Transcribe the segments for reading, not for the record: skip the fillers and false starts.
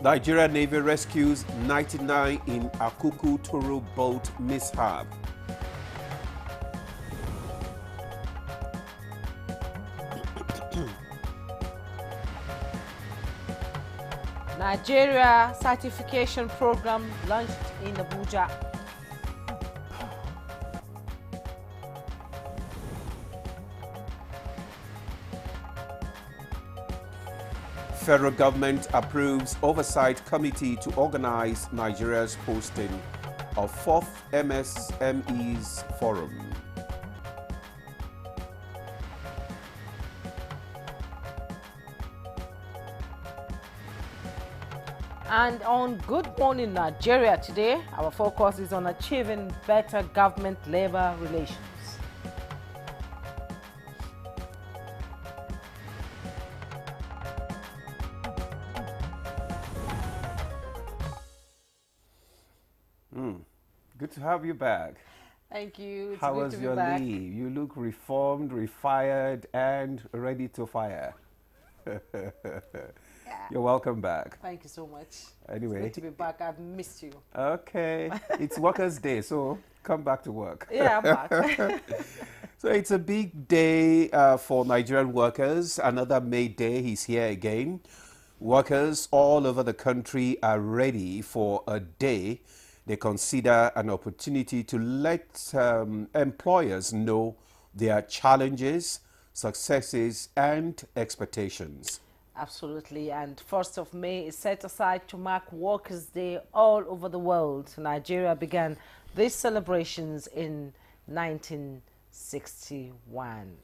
Nigeria Navy rescues 99 in Akuku Toro boat mishap. Nigeria certification program launched in Abuja. Federal government approves oversight committee to organize Nigeria's hosting of 4th MSMEs Forum. And on Good Morning Nigeria today, our focus is on achieving better government-labor relations. Good to have you back. Thank you. It's How good was to be your back. leave? You look reformed, refired, and ready to fire. You're welcome back. Thank you so much. Anyway. It's good to be back. I've missed you. Okay. It's Workers' Day, so come back to work. Yeah, I'm back. So it's a big day for Nigerian workers. Another May Day is here again. Workers all over the country are ready for a day they consider an opportunity to let employers know their challenges, successes, and expectations. Absolutely. And 1st of May is set aside to mark Workers' Day all over the world. Nigeria began these celebrations in 1961.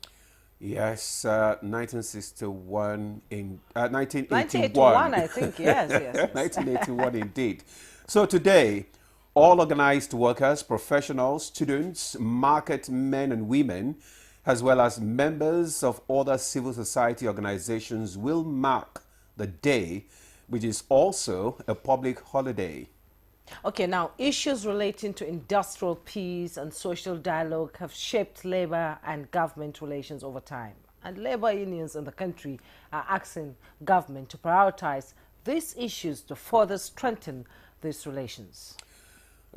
Yes, 1961 in 1981, I think. Yes, yes. 1981 indeed. So today, all organized workers, professionals, students, market men and women, as well as members of other civil society organizations will mark the day, which is also a public holiday. Okay, now issues relating to industrial peace and social dialogue have shaped labor and government relations over time. And labor unions in the country are asking government to prioritize these issues to further strengthen these relations.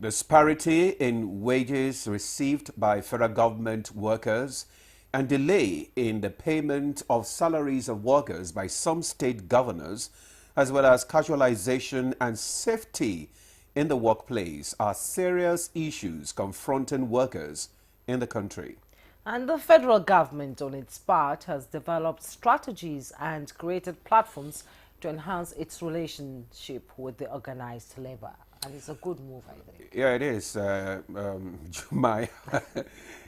Disparity in wages received by federal government workers and delay in the payment of salaries of workers by some state governors, as well as casualization and safety in the workplace, are serious issues confronting workers in the country. And the federal government, on its part, has developed strategies and created platforms to enhance its relationship with the organized labor. And it's a good move, I think. Yeah, it is, Jumai.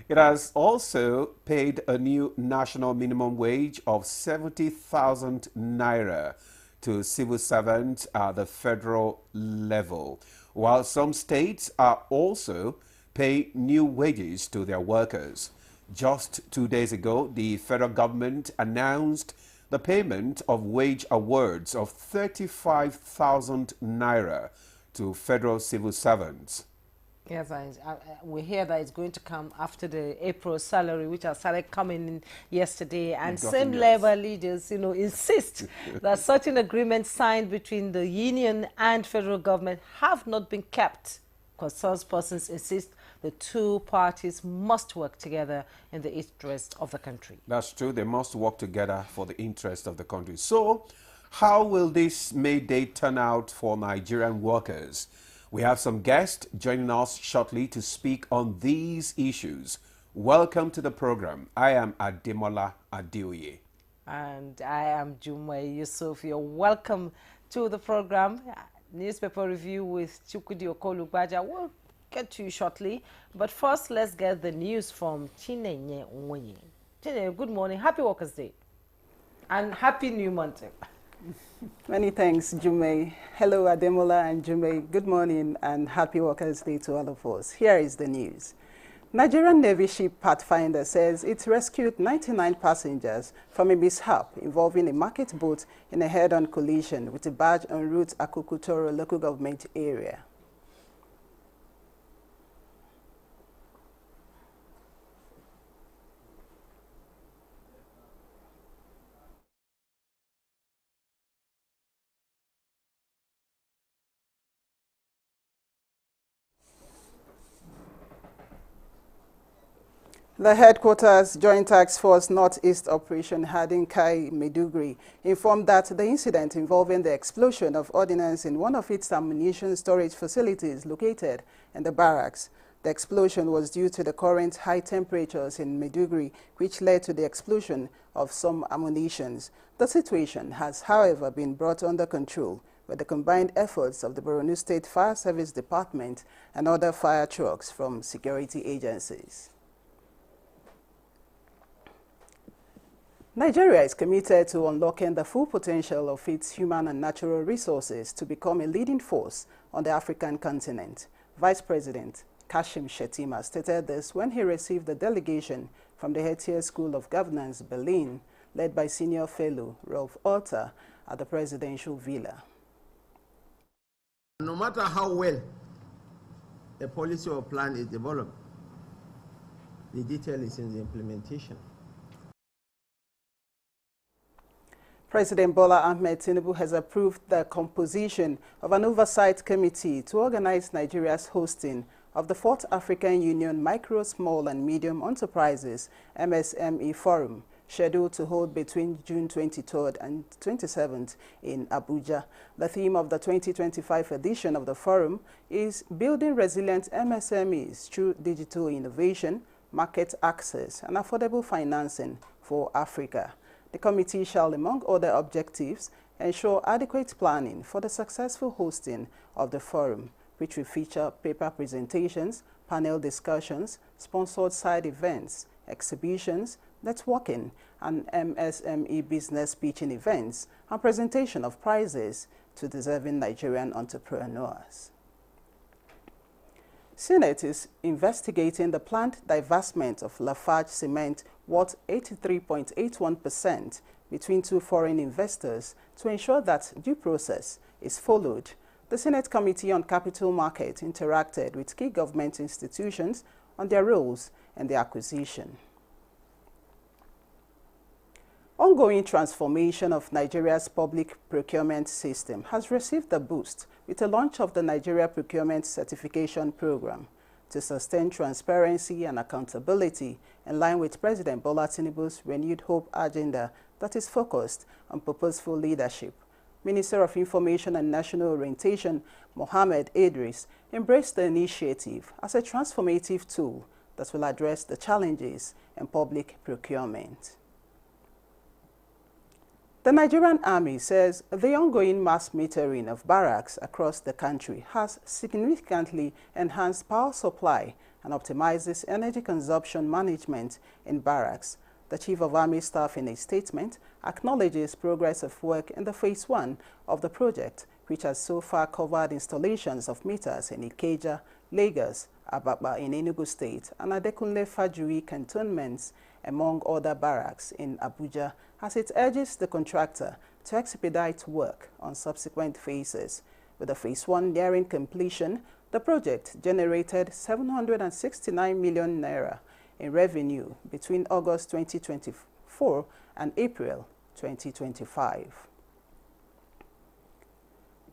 It has also paid a new national minimum wage of 70,000 naira to civil servants at the federal level, while some states are also paying new wages to their workers. Just 2 days ago, the federal government announced the payment of wage awards of 35,000 naira to federal civil servants. Yes, we hear that it's going to come after the April salary, which has started coming in yesterday. And same labor leaders, insist that certain agreements signed between the union and federal government have not been kept. Concerned persons insist the two parties must work together in the interest of the country. That's true. They must work together for the interest of the country. So, how will this May Day turn out for Nigerian workers? We have some guests joining us shortly to speak on these issues. Welcome to the program. I am Ademola Adeoye. And I am Jumai Yusuf. You're welcome to the program. Newspaper review with Chukudi Okolugbaja. We'll get to you shortly. But first, let's get the news from Chinenye Onwenye. Chinenye, good morning. Happy Workers' Day. And happy new month. Many thanks, Jumei. Hello, Ademola and Jumei. Good morning and happy Workers' Day to all of us. Here is the news. Nigerian Navy ship Pathfinder says it rescued 99 passengers from a mishap involving a market boat in a head-on collision with a barge en route Akuku Toro local government area. The headquarters Joint Task Force Northeast Operation Hadinkai Maiduguri informed that the incident involving the explosion of ordnance in one of its ammunition storage facilities located in the barracks. The explosion was due to the current high temperatures in Maiduguri, which led to the explosion of some ammunitions. The situation has, however, been brought under control with the combined efforts of the Borno State Fire Service Department and other fire trucks from security agencies. Nigeria is committed to unlocking the full potential of its human and natural resources to become a leading force on the African continent. Vice President Kashim Shettima stated this when he received a delegation from the Hetier School of Governance, Berlin, led by senior fellow Rolf Alter at the presidential villa. No matter how well a policy or plan is developed, the detail is in the implementation. President Bola Ahmed Tinubu has approved the composition of an oversight committee to organize Nigeria's hosting of the 4th African Union Micro, Small and Medium Enterprises MSME Forum, scheduled to hold between June 23rd and 27th in Abuja. The theme of the 2025 edition of the forum is Building Resilient MSMEs through Digital Innovation, Market Access and Affordable Financing for Africa. The committee shall, among other objectives, ensure adequate planning for the successful hosting of the forum, which will feature paper presentations, panel discussions, sponsored side events, exhibitions, networking, and MSME business pitching events, and presentation of prizes to deserving Nigerian entrepreneurs. Senate is investigating the planned divestment of Lafarge Cement worth 83.81% between two foreign investors to ensure that due process is followed. The Senate Committee on Capital Market interacted with key government institutions on their roles in the acquisition. Ongoing transformation of Nigeria's public procurement system has received a boost with the launch of the Nigeria Procurement Certification Program to sustain transparency and accountability in line with President Bola Tinubu's renewed hope agenda that is focused on purposeful leadership. Minister of Information and National Orientation, Mohammed Idris, embraced the initiative as a transformative tool that will address the challenges in public procurement. The Nigerian Army says the ongoing mass metering of barracks across the country has significantly enhanced power supply and optimizes energy consumption management in barracks. The Chief of Army Staff, in a statement, acknowledges progress of work in the Phase 1 of the project, which has so far covered installations of meters in Ikeja, Lagos, Ababa in Enugu State, and Adekunle Fajuri cantonments, among other barracks in Abuja, as it urges the contractor to expedite work on subsequent phases. With the Phase 1 nearing completion, the project generated 769 million naira in revenue between August 2024 and April 2025.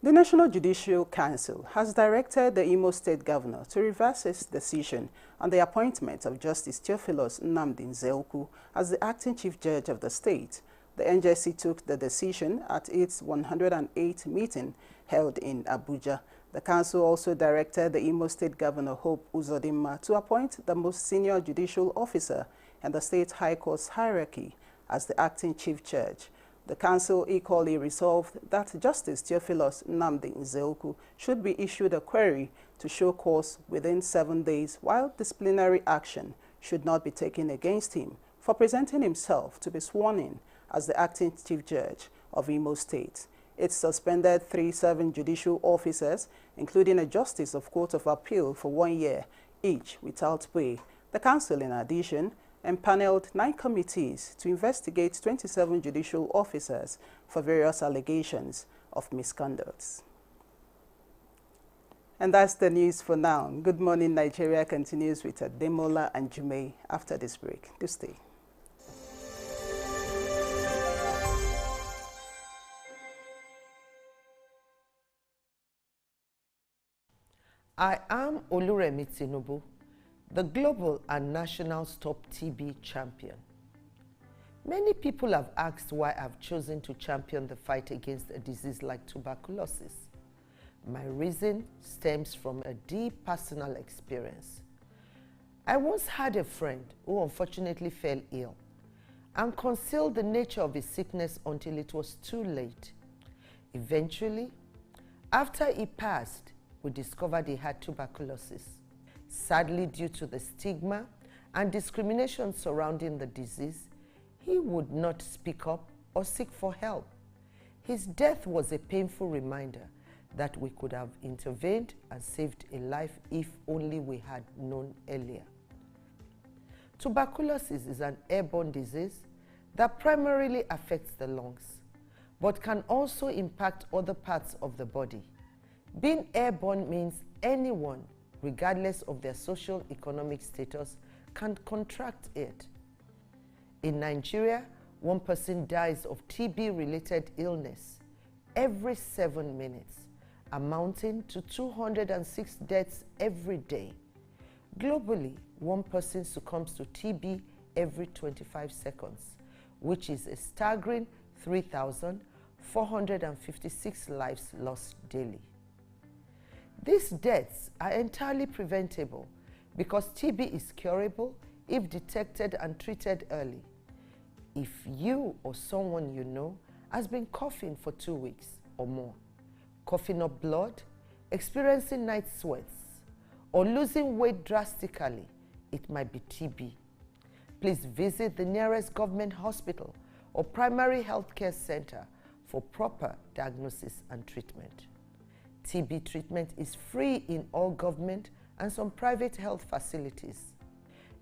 The National Judicial Council has directed the Imo State Governor to reverse its decision on the appointment of Justice Theophilus Nnamdi Nzeukwu as the acting Chief Judge of the state. The NJC took the decision at its 108th meeting held in Abuja. The council also directed the Imo State Governor Hope Uzodinma to appoint the most senior judicial officer in the state high court's hierarchy as the acting Chief Judge. The council equally resolved that Justice Theophilus Nnamdi Nzeukwu should be issued a query to show cause within 7 days, while disciplinary action should not be taken against him for presenting himself to be sworn in as the acting Chief Judge of Imo State. It suspended 37 judicial officers, including a Justice of Court of Appeal, for 1 year, each without pay. The council, in addition, empaneled 9 committees to investigate 27 judicial officers for various allegations of misconduct. And that's the news for now. Good Morning Nigeria continues with Ademola and Jume after this break. Do stay. I am Oluremi Tinubu. the global and national Stop TB champion. Many people have asked why I've chosen to champion the fight against a disease like tuberculosis. My reason stems from a deep personal experience. I once had a friend who unfortunately fell ill and concealed the nature of his sickness until it was too late. Eventually, after he passed, we discovered he had tuberculosis. Sadly, due to the stigma and discrimination surrounding the disease, he would not speak up or seek for help. His death was a painful reminder that we could have intervened and saved a life if only we had known earlier. Tuberculosis is an airborne disease that primarily affects the lungs, but can also impact other parts of the body. Being airborne means anyone, regardless of their social economic status, can contract it. In Nigeria, 1 person dies of TB-related illness every 7 minutes, amounting to 206 deaths every day. Globally, 1 person succumbs to TB every 25 seconds, which is a staggering 3,456 lives lost daily. These deaths are entirely preventable because TB is curable if detected and treated early. If you or someone you know has been coughing for 2 weeks or more, coughing up blood, experiencing night sweats, or losing weight drastically, it might be TB. Please visit the nearest government hospital or primary health care center for proper diagnosis and treatment. TB treatment is free in all government and some private health facilities.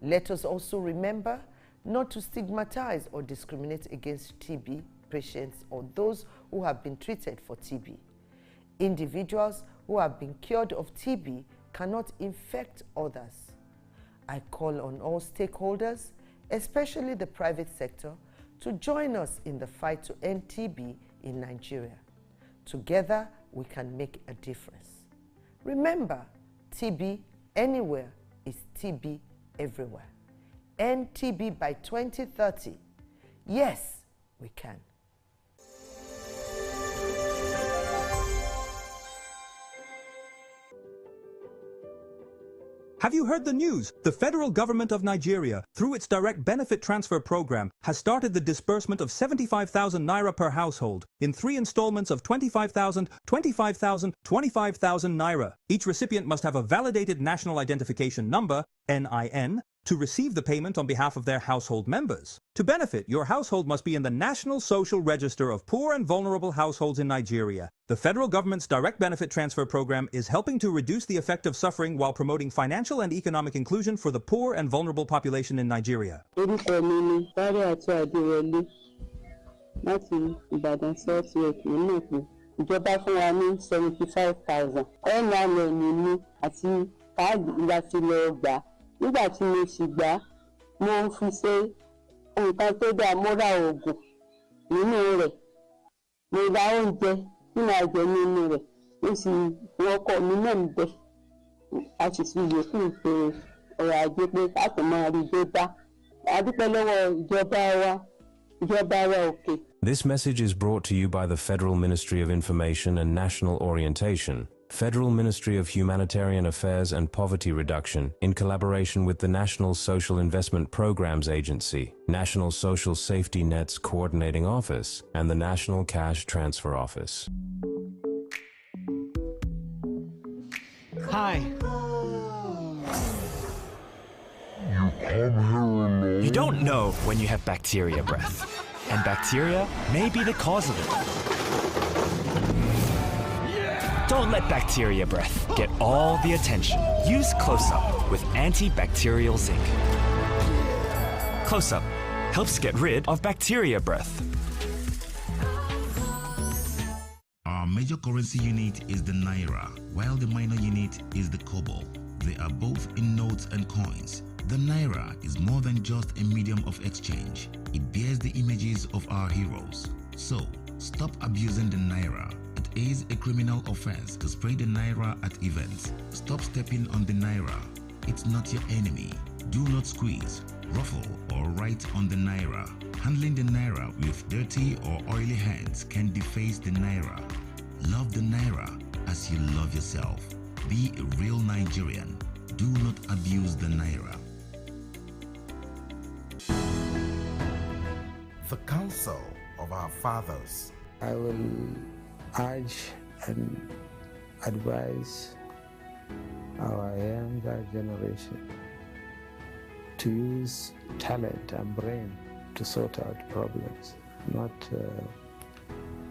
Let us also remember not to stigmatize or discriminate against TB patients or those who have been treated for TB. Individuals who have been cured of TB cannot infect others. I call on all stakeholders, especially the private sector, to join us in the fight to end TB in Nigeria. Together, we can make a difference. Remember, TB anywhere is TB everywhere. End TB by 2030. Yes, we can. Have you heard the news? The federal government of Nigeria, through its direct benefit transfer program, has started the disbursement of 75,000 naira per household in 3 installments of 25,000, 25,000, 25,000 naira. Each recipient must have a validated national identification number, NIN, to receive the payment on behalf of their household members. To benefit, your household must be in the National Social Register of Poor and Vulnerable Households in Nigeria. The federal government's direct benefit transfer program is helping to reduce the effect of suffering while promoting financial and economic inclusion for the poor and vulnerable population in Nigeria. Ìjọba fún wa ní 75,000 NIN mi àti káàdì ìlàsílẹ̀ ọgbà. Nígbà tí mo sì gbà, mo fi ṣe nǹkan tó dáa, mo ra oògùn nínú rẹ̀, mo ra oúnjẹ tí màá jẹ nínú rẹ̀, mo sì wọkọ̀ mi náà ń bẹ. A sì fi yòókù ṣe ọrọ̀ ajé pé ká tó máa rí gbé bá. A dúpẹ́ lọ́wọ́ ìjọba wa òkè. This message is brought to you by the Federal Ministry of Information and National Orientation, Federal Ministry of Humanitarian Affairs and Poverty Reduction, in collaboration with the National Social Investment Programs Agency, National Social Safety Net's Coordinating Office, and the National Cash Transfer Office. Hi. You don't know when you have bacteria breath, and bacteria may be the cause of it. Don't let bacteria breath get all the attention. Use Close-Up with antibacterial zinc. Close-Up helps get rid of bacteria breath. Our major currency unit is the Naira, while the minor unit is the Kobo. They are both in notes and coins. The Naira is more than just a medium of exchange. It bears the images of our heroes. So, stop abusing the Naira. It is a criminal offense to spray the Naira at events. Stop stepping on the Naira. It's not your enemy. Do not squeeze, ruffle, or write on the naira. Handling the naira with dirty or oily hands can deface the naira. Love the naira as you love yourself. Be a real Nigerian. Do not abuse the naira. The counsel of our fathers. I will urge and advise our younger generation to use talent and brain to sort out problems, not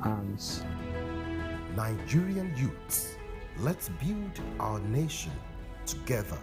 arms. Nigerian youths, let's build our nation together.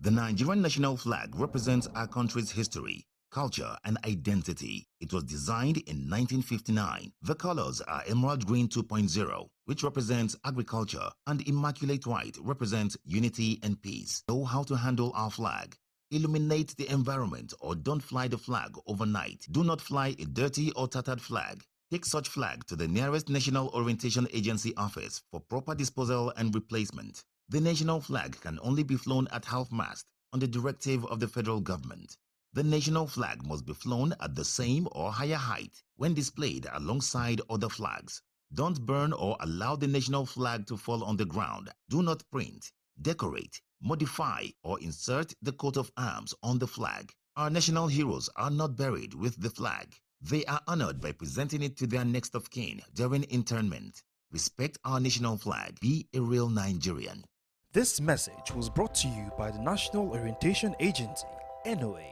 The Nigerian national flag represents our country's history, culture, and identity. It was designed in 1959. The colors are Emerald Green 2.0, which represents agriculture, and Immaculate White represents unity and peace. Know how to handle our flag. Illuminate the environment or don't fly the flag overnight. Do not fly a dirty or tattered flag. Take such flag to the nearest National Orientation Agency office for proper disposal and replacement. The national flag can only be flown at half-mast on the directive of the federal government. The national flag must be flown at the same or higher height when displayed alongside other flags. Don't burn or allow the national flag to fall on the ground. Do not print, decorate, modify, or insert the coat of arms on the flag. Our national heroes are not buried with the flag. They are honored by presenting it to their next of kin during interment. Respect our national flag. Be a real Nigerian. This message was brought to you by the National Orientation Agency, NOA.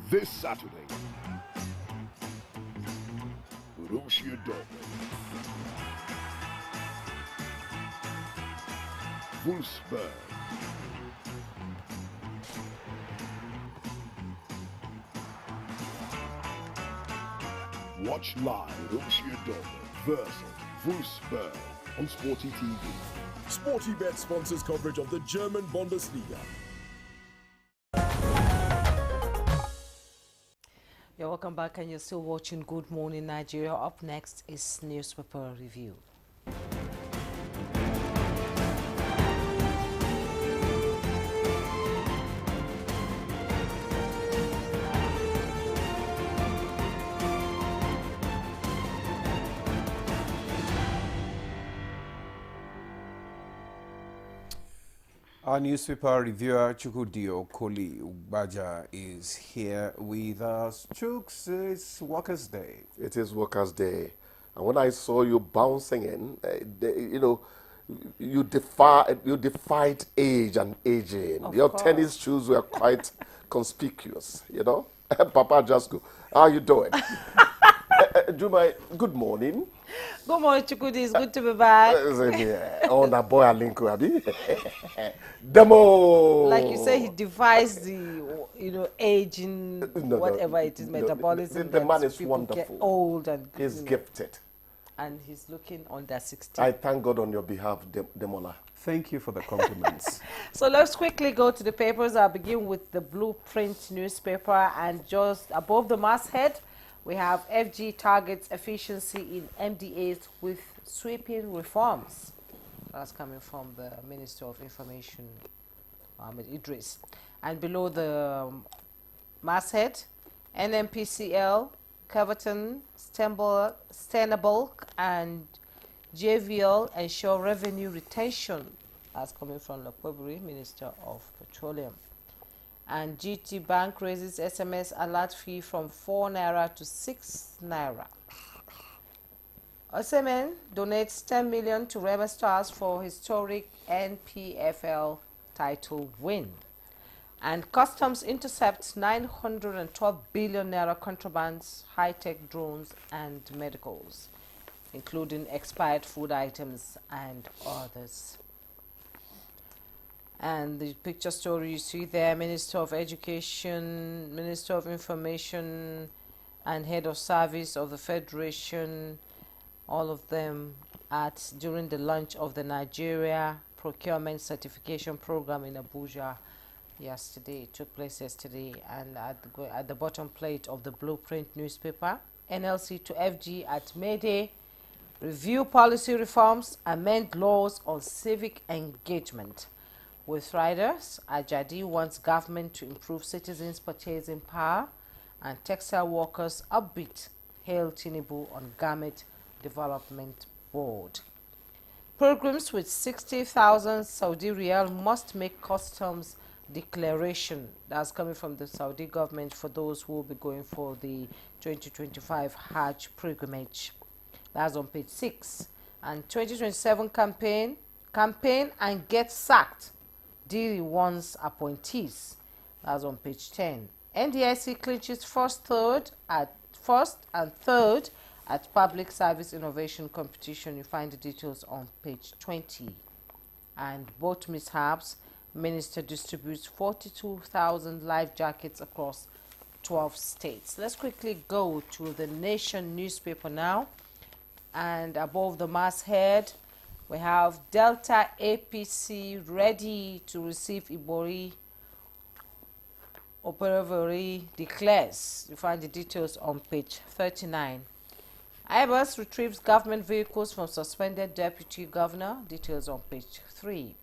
This Saturday, Borussia Dortmund, Wolfsburg, watch live Borussia Dortmund versus Wolfsburg on Sporty TV. Sporty Bet sponsors coverage of the German Bundesliga. You're welcome back, and you're still watching Good Morning Nigeria. Up next is Newspaper Review. Our newspaper reviewer, Chukwudi Okoli Ugbaja, is here with us. Chooks, it's Workers' Day. It is Workers' Day. And when I saw you bouncing in, you defied age and aging. Your tennis shoes were quite conspicuous, you know. Papa Jasco, how are you doing? Jumai, good morning. Good morning, Chukwudi. It's good to be back. Oh, that boy Alinko, Abi. Demo. Like you say, he defies the, aging, whatever it is, metabolism. The man is wonderful. Get old and he's gifted. And he's looking under 60. I thank God on your behalf, Demola. Thank you for the compliments. So let's quickly go to the papers. I'll begin with the Blueprint newspaper, and just above the masthead, we have FG targets efficiency in MDAs with sweeping reforms. That's coming from the Minister of Information, Mohammed Idris. And below the masthead, NMPCL, Keverton, Stenable, and JVL ensure revenue retention. That's coming from Lokweburi, Minister of Petroleum. And GT Bank raises SMS alert fee from 4 Naira to 6 Naira. Osemen donates 10 million to Rema Stars for historic NPFL title win. And Customs intercepts 912 billion Naira contrabands, high-tech drones and medicals, including expired food items and others. And the picture story you see there, Minister of Education, Minister of Information, and Head of Service of the Federation, all of them during the launch of the Nigeria Procurement Certification Program in Abuja yesterday. It took place yesterday, and at the bottom plate of the Blueprint newspaper, NLC to FG at May Day. Review policy reforms, amend laws on civic engagement. With riders, Ajadi wants government to improve citizens' purchasing power, and textile workers upbeat hail Tinubu on Garment Development Board. Pilgrims with 60,000 Saudi Riyal must make customs declaration. That's coming from the Saudi government for those who will be going for the 2025 Hajj pilgrimage. That's on page 6. And 2027 campaign and get sacked. Diri wants appointees. That's on page 10. NDIC clinches first and third at Public Service Innovation Competition. You find the details on page 20. And boat mishaps. Minister distributes 42,000 life jackets across 12 states. Let's quickly go to the Nation newspaper now. And above the masthead, we have Delta APC ready to receive Ibori. Operavory declares. You find the details on page 39. IBAS retrieves government vehicles from suspended deputy governor. Details on page 3.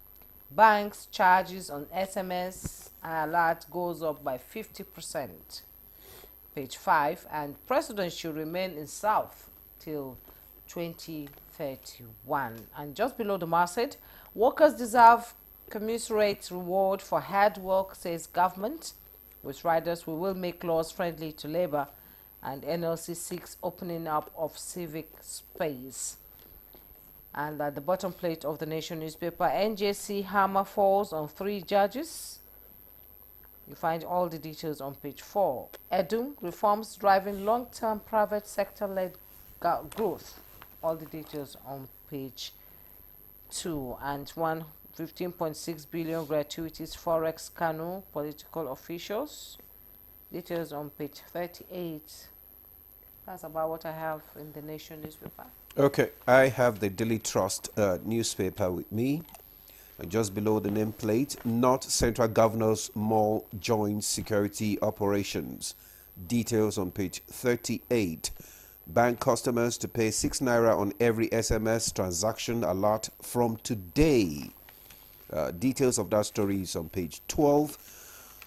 Banks charges on SMS alert goes up by 50%. Page 5. And president should remain in South till 2031. And just below the masthead, workers deserve commensurate reward for hard work, says government. With riders, we will make laws friendly to labor, and NLC seeks opening up of civic space. And at the bottom plate of the Nation newspaper, NJC hammer falls on 3 judges. You find all the details on page 4. EDUM reforms driving long-term private sector-led growth. All the details on page 2. And 15.6 billion gratuities Forex Kanu political officials. Details on page 38. That's about what I have in the Nation newspaper. Okay, I have the Daily Trust newspaper with me. Just below the nameplate, North Central Governors Mall joins security operations. Details on page 38. Bank customers to pay 6 naira on every SMS transaction alert from today. Details of that story is on page 12.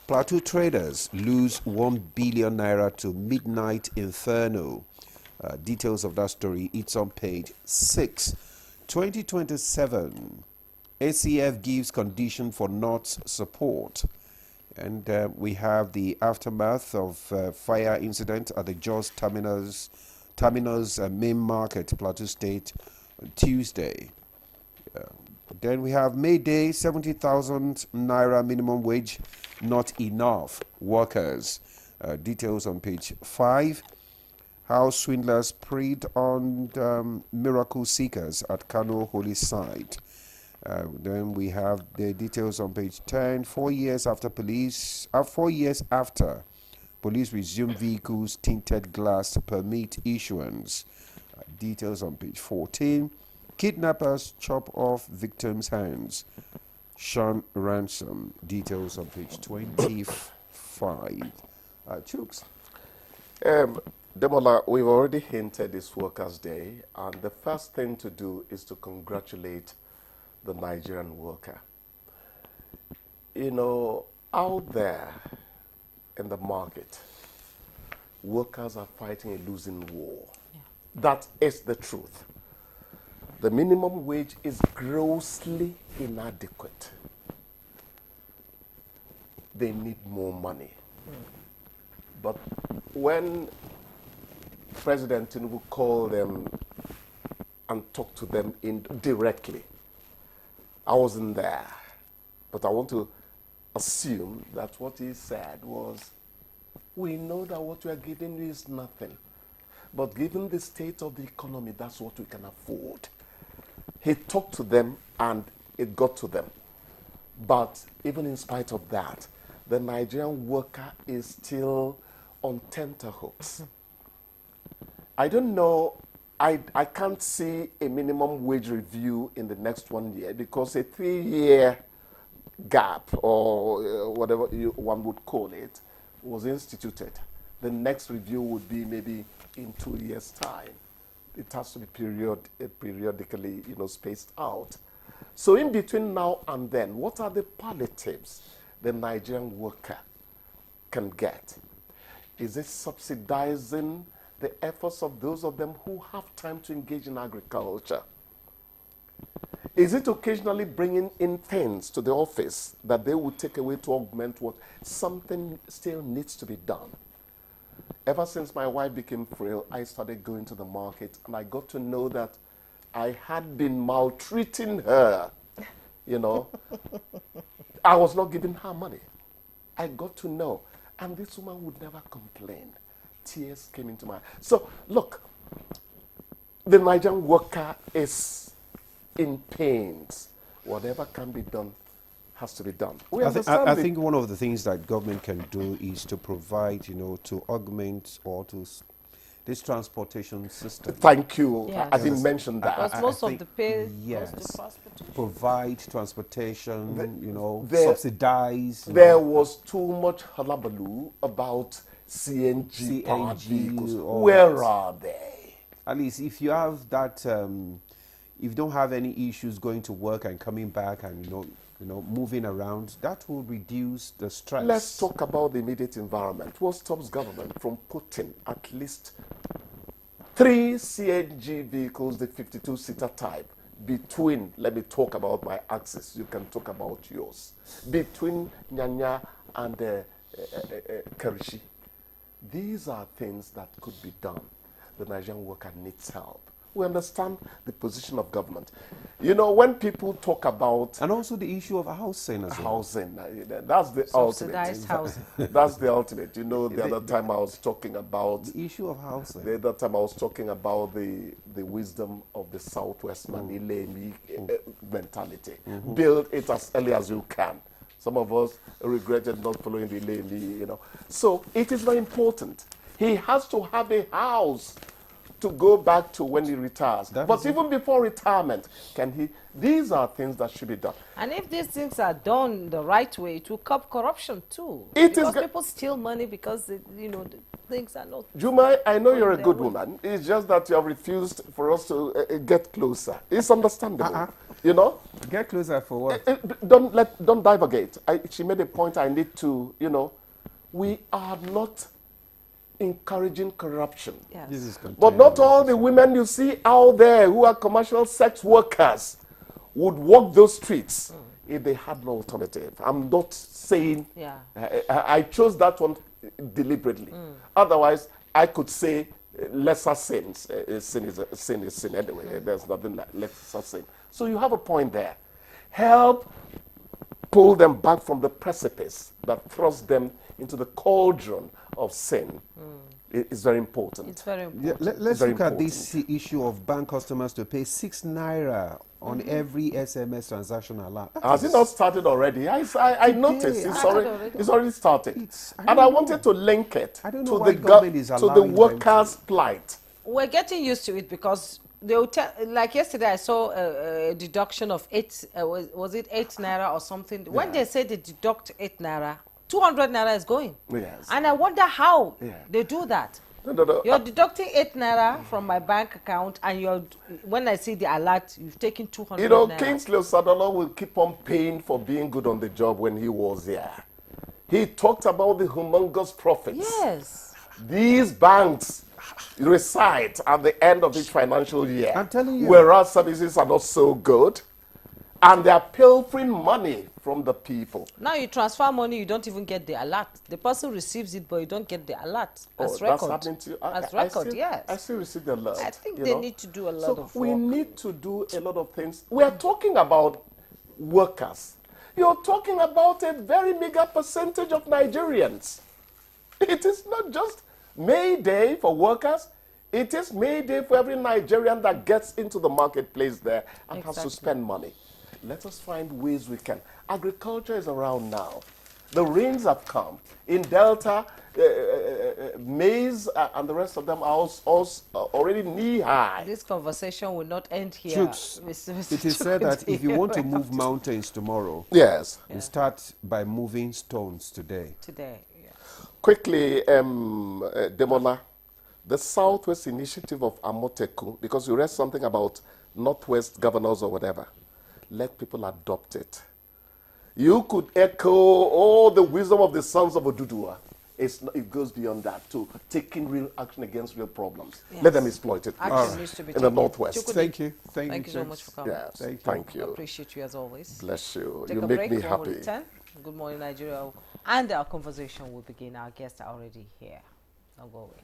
Plateau traders lose 1 billion naira to midnight inferno. Details of that story, it's on page 6. 2027, ACF gives condition for North's support. And we have the aftermath of fire incident at the Jos Terminus main market, Plateau State, on Tuesday. Then we have May Day, 70,000 naira minimum wage, not enough. Workers. Details on page 5. How swindlers preyed on miracle seekers at Kano Holy Site. Then we have the details on page 10. 4 years after police resumed vehicles tinted glass permit issuance. Details on page 14. Kidnappers chop off victims' hands. Sean ransom. Details on page 25. Chooks. Demola, we've already hinted this Workers' Day, and the first thing to do is to congratulate the Nigerian worker. You know, out there in the market, workers are fighting a losing war. Yeah. That is the truth. The minimum wage is grossly inadequate. They need more money. But when President Tinubu called them and talked to them directly, I wasn't there. But I want to assume that what he said was, we know that what we are giving you is nothing. But given the state of the economy, that's what we can afford. He talked to them and it got to them. But even in spite of that, the Nigerian worker is still on tenterhooks. I don't know, I can't see a minimum wage review in the next 1 year because a 3-year gap or whatever one would call it was instituted. The next review would be maybe in 2 years' time. It has to be periodically, spaced out. So in between now and then, what are the palliatives the Nigerian worker can get? Is it subsidizing the efforts of those of them who have time to engage in agriculture? Is it occasionally bringing in things to the office that they would take away to augment what something still needs to be done? Ever since my wife became frail, I started going to the market, and I got to know that I had been maltreating her, I was not giving her money. I got to know. And this woman would never complain. Tears came into my eyes. So, look, the Nigerian worker is in pains. Whatever can be done has to be done. I think one of the things that government can do is to provide, to augment or to this transportation system. Thank you. Yes. I didn't mention that. Because most of the pay yes, goes to transportation. Provide transportation, subsidize. There was too much hullabaloo about CNG powered vehicles. Where are they? At least if you have that, if you don't have any issues going to work and coming back and moving around, that will reduce the stress. Let's talk about the immediate environment. What stops government from putting at least 3 CNG vehicles, the 52-seater type, between, let me talk about my axis, you can talk about yours, between Nyanya and Kerishi? These are things that could be done. The Nigerian worker needs help. We understand the position of government. When people talk about... And also the issue of housing as well. Housing, that's the Subsidized ultimate. housing. That's the ultimate. The other time I was talking about... The issue of housing. The other time I was talking about the wisdom of the Southwest Manile mentality. Build it as early as you can. Some of us regretted not following the Ilemi, So it is very important. He has to have a house to go back to when he retires. But even before retirement, these are things that should be done. And if these things are done the right way, it will curb corruption too. Because people steal money because, the things are not... Juma, I know you're a good woman. It's just that you have refused for us to get closer. It's understandable. Get closer for what? Don't divagate. She made a point I need to, we are not encouraging corruption. Yes. But not all the women you see out there who are commercial sex workers would walk those streets if they had no alternative. I'm not saying I chose that one deliberately. Otherwise, I could say lesser sins. Sin is sin anyway. There's nothing like lesser sin. So you have a point there. Help pull them back from the precipice that thrust them into the cauldron of sin. It's very important. It's very important. Yeah, let's look at this issue of bank customers to pay 6 naira on every SMS transaction allowed. Has it not started already? I noticed it's already started. I wanted to link it to the workers' plight. We're getting used to it because they will tell, like yesterday I saw a deduction of 8, was it 8 naira or something? Yeah. When they say they deduct 8 naira, 200 naira is going. Yes. And I wonder how they do that. No. You're deducting 8 naira from my bank account, and when I see the alert, you've taken 200 naira. Kingsley Osadolo will keep on paying for being good on the job when he was here. He talked about the humongous profits. Yes. These banks reside at the end of each financial year. I'm telling you. Whereas services are not so good. And they are pilfering money from the people. Now you transfer money, you don't even get the alert. The person receives it, but you don't get the alert as record. That's happening to you? As record, yes. I still receive the alert. I think they need to do a lot of work. We need to do a lot of things. We are talking about workers. You're talking about a very meager percentage of Nigerians. It is not just May Day for workers. It is May Day for every Nigerian that gets into the marketplace there and has to spend money. Let us find ways we can. Agriculture is around now. The rains have come. In Delta, maize and the rest of them are also already knee-high. This conversation will not end here. Chooks, it is said that if you want to move mountains tomorrow, you start by moving stones today. Quickly, Demola, The Southwest Initiative of Amoteku, because you read something about Northwest governors or whatever, let people adopt it. You could echo all the wisdom of the sons of Oduduwa. It goes beyond that to taking real action against real problems. Yes. Let them exploit it in the Northwest. Thank you. Thank you so much for coming. Yes, thank you. Appreciate you as always. Bless you. Take you a make break me happy. Good morning, Nigeria. And our conversation will begin. Our guests are already here. Don't go away.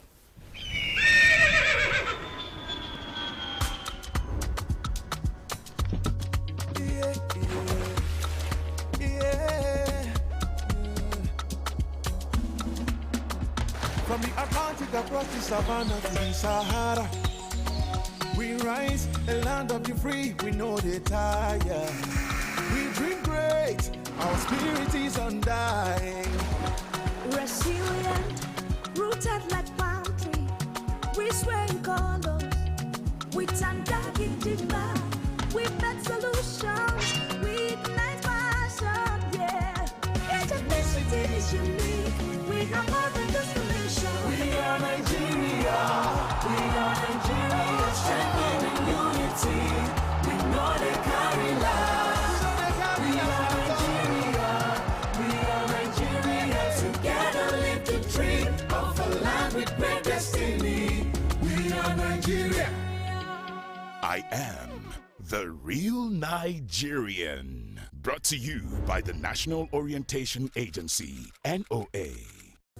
From the Atlantic across the savannah to the Sahara, we rise, a land of the free, we know they tire. We dream great, our spirit is undying. Resilient, rooted like palm tree, we sway in colors, with undying demand. We make solutions, we ignite passion, yeah. Each ethnicity is unique, we have more than just a nation. We are Nigeria, strengthening unity, we know they carry lives. We are Nigeria, together live the dream of a land with great destiny. We are Nigeria. I am the real Nigerian. Brought to you by the National Orientation Agency, NOA.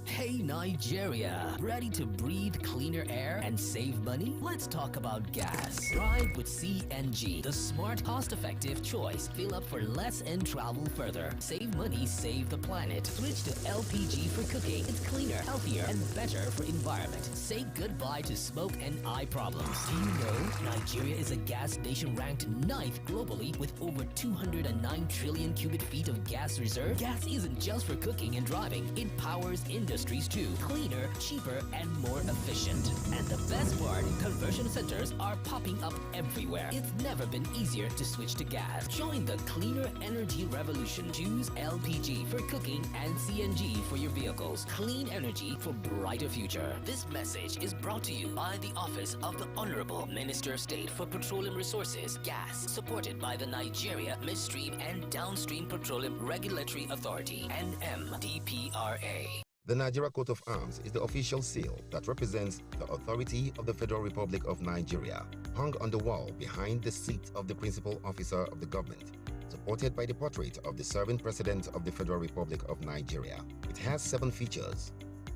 Hey Nigeria, ready to breathe cleaner air and save money? Let's talk about gas. Drive with CNG, the smart, cost-effective choice. Fill up for less and travel further. Save money, save the planet. Switch to LPG for cooking. It's cleaner, healthier, and better for environment. Say goodbye to smoke and eye problems. Do you know Nigeria is a gas nation ranked 9th globally with over 209 trillion cubic feet of gas reserve? Gas isn't just for cooking and driving. It powers industries too. Cleaner, cheaper, and more efficient. And the best part, conversion centers are popping up everywhere. It's never been easier to switch to gas. Join the cleaner energy revolution. Choose LPG for cooking and CNG for your vehicles. Clean energy for brighter future. This message is brought to you by the Office of the Honorable Minister of State for Petroleum Resources, Gas, supported by the Nigeria Midstream and Downstream Petroleum Regulatory Authority, NMDPRA. The Nigeria Coat of Arms is the official seal that represents the authority of the Federal Republic of Nigeria, hung on the wall behind the seat of the principal officer of the government, supported by the portrait of the serving president of the Federal Republic of Nigeria. It has 7 features.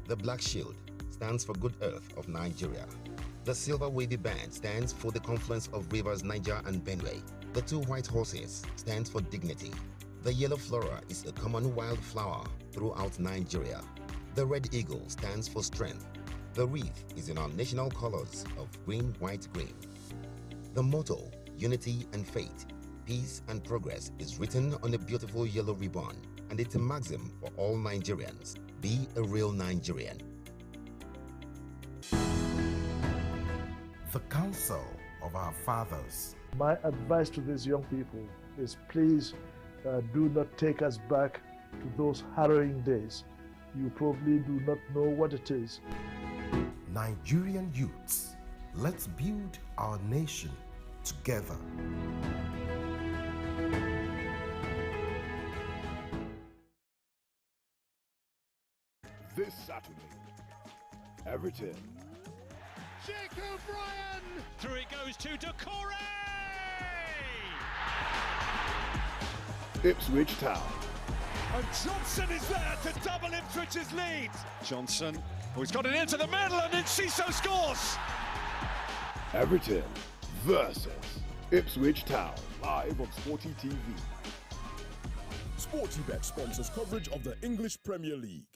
The black shield stands for Good Earth of Nigeria. The silver wavy band stands for the confluence of rivers Niger and Benue. The 2 white horses stands for dignity. The yellow flora is a common wildflower throughout Nigeria. The red eagle stands for strength. The wreath is in our national colors of green, white, green. The motto, unity and faith, peace and progress, is written on a beautiful yellow ribbon, and it's a maxim for all Nigerians. Be a real Nigerian. The counsel of our fathers. My advice to these young people is please do not take us back to those harrowing days. You probably do not know what it is. Nigerian youths, let's build our nation together. This Saturday, Everton. Jake O'Brien! Through it goes to Doucouré! Ipswich Town. And Johnson is there to double Ipswich's lead. Johnson, he's got it into the middle and then Ciso scores. Everton versus Ipswich Town, live on Sporty TV. SportyBet sponsors coverage of the English Premier League.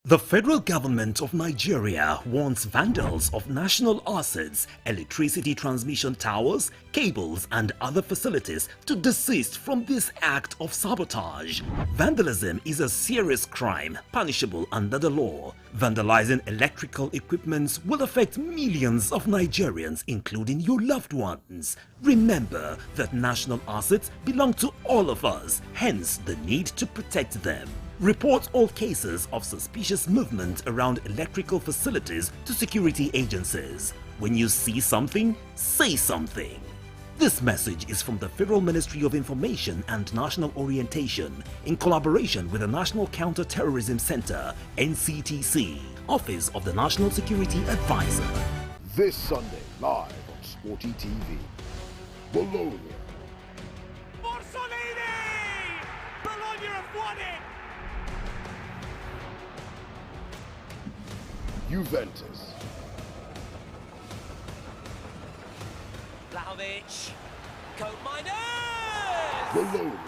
The federal government of Nigeria warns vandals of national assets, electricity transmission towers, cables and other facilities to desist from this act of sabotage. Vandalism is a serious crime punishable under the law. Vandalizing electrical equipments will affect millions of Nigerians, including your loved ones. Remember that national assets belong to all of us, hence the need to protect them. Report all cases of suspicious movement around electrical facilities to security agencies. When you see something, say something. This message is from the Federal Ministry of Information and National Orientation in collaboration with the National Counter-Terrorism Center, NCTC, Office of the National Security Advisor. This Sunday, live on Sporty TV. Bologna. Mussolini! Bologna have won it! Juventus. Vlahovic. Coat Miners! Bologna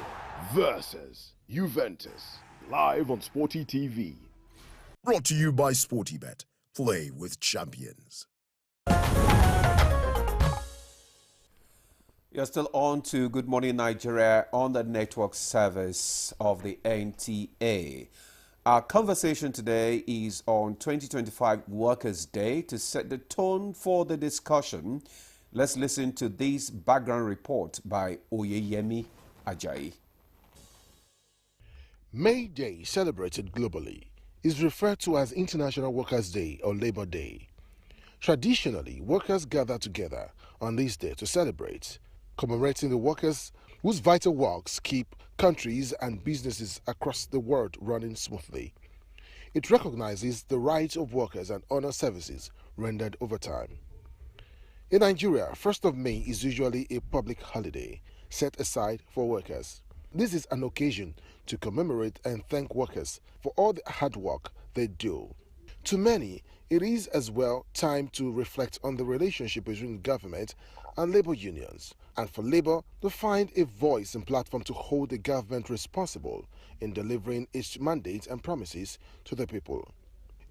versus Juventus. Live on Sporty TV. Brought to you by SportyBet. Play with champions. You're still on to Good Morning Nigeria on the network service of the NTA. Our conversation today is on 2025 Workers' Day. To set the tone for the discussion, let's listen to this background report by Oyeyemi Ajayi. May Day, celebrated globally, is referred to as International Workers' Day or Labor Day. Traditionally, workers gather together on this day to celebrate, commemorating the workers whose vital works keep countries and businesses across the world running smoothly. It recognizes the rights of workers and honors services rendered over time. In Nigeria, 1st of May is usually a public holiday set aside for workers. This is an occasion to commemorate and thank workers for all the hard work they do. To many, it is as well time to reflect on the relationship between government and labor unions, and for labor to find a voice and platform to hold the government responsible in delivering its mandates and promises to the people.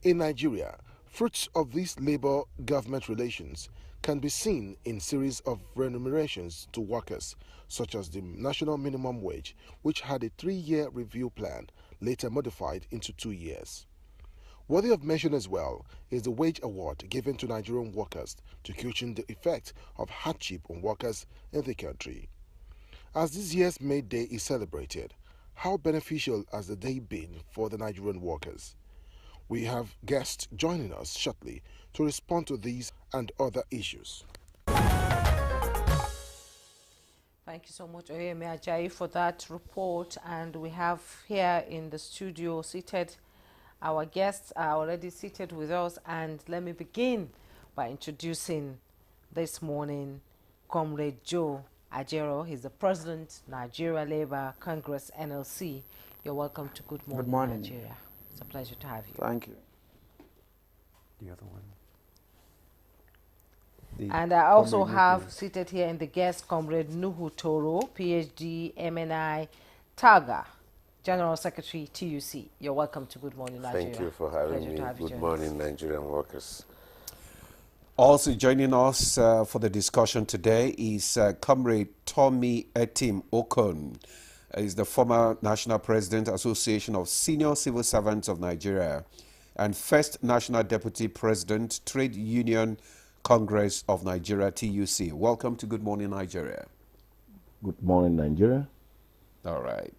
In Nigeria, fruits of these labor-government relations can be seen in series of remunerations to workers, such as the national minimum wage, which had a 3-year review plan, later modified into 2 years. Worthy of mention as well is the wage award given to Nigerian workers to cushion the effect of hardship on workers in the country. As this year's May Day is celebrated, how beneficial has the day been for the Nigerian workers? We have guests joining us shortly to respond to these and other issues. Thank you so much, Oyeyemi Ajayi, for that report. And we have here in the studio seated, our guests are already seated with us. And let me begin by introducing this morning Comrade Joe Ajero. He's the President, Nigeria Labour Congress, NLC. You're welcome to Good Morning, Nigeria. It's a pleasure to have you. Thank you. The other one. And I also have seated here in the guest Comrade Nuhu Toro, PhD, MNI, TAGA, General Secretary, TUC. You're welcome to Good Morning, Nigeria. Thank you for having me. Good morning, Nigerian workers. Also joining us for the discussion today is Comrade Tommy Etim Okon. He's the former National President, Association of Senior Civil Servants of Nigeria, and first National Deputy President, Trade Union Congress of Nigeria, TUC. Welcome to Good Morning, Nigeria. Good morning, Nigeria. All right.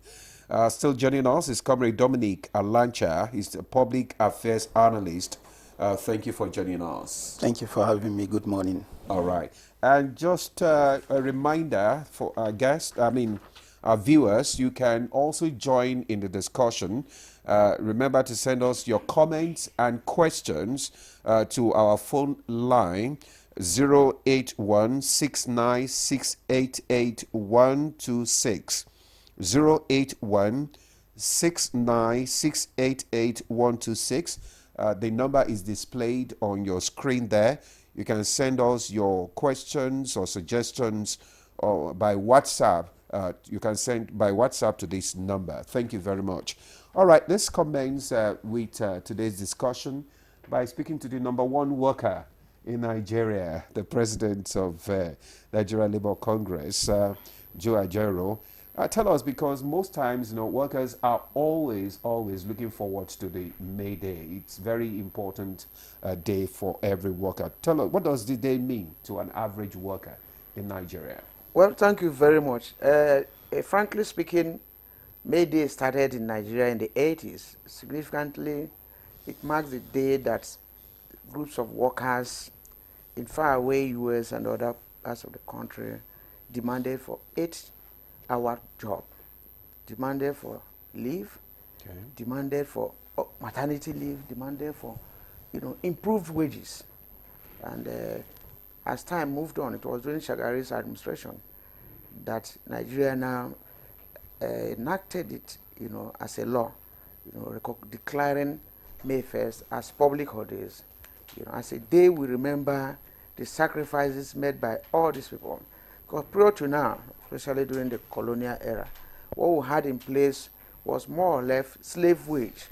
Still joining us is Comrade Dominic Alancha. He's a public affairs analyst. Thank you for joining us. Thank you for having me. Good morning. All right. And just a reminder for our guests, our viewers, you can also join in the discussion. Remember to send us your comments and questions to our phone line 081-696-88126. 081-696-88126. The number is displayed on your screen there. You can send us your questions or suggestions by WhatsApp. You can send by WhatsApp to this number. Thank you very much. All right, let's commence with today's discussion by speaking to the number one worker in Nigeria, the president of Nigeria Labour Congress, Joe Ajero. Tell us, because most times, workers are always looking forward to the May Day. It's very important day for every worker. Tell us, what does the day mean to an average worker in Nigeria? Well, thank you very much. Frankly speaking, May Day started in Nigeria in the 80s. Significantly, it marks the day that groups of workers in faraway US and other parts of the country demanded for 8-hour job, demanded for leave, demanded for maternity leave, demanded for, improved wages. And as time moved on, it was during Shagari's administration that Nigeria now enacted it, as a law, declaring May 1st as public holidays, as a day we remember the sacrifices made by all these people. Because prior to now, especially during the colonial era, what we had in place was more or less slave wage.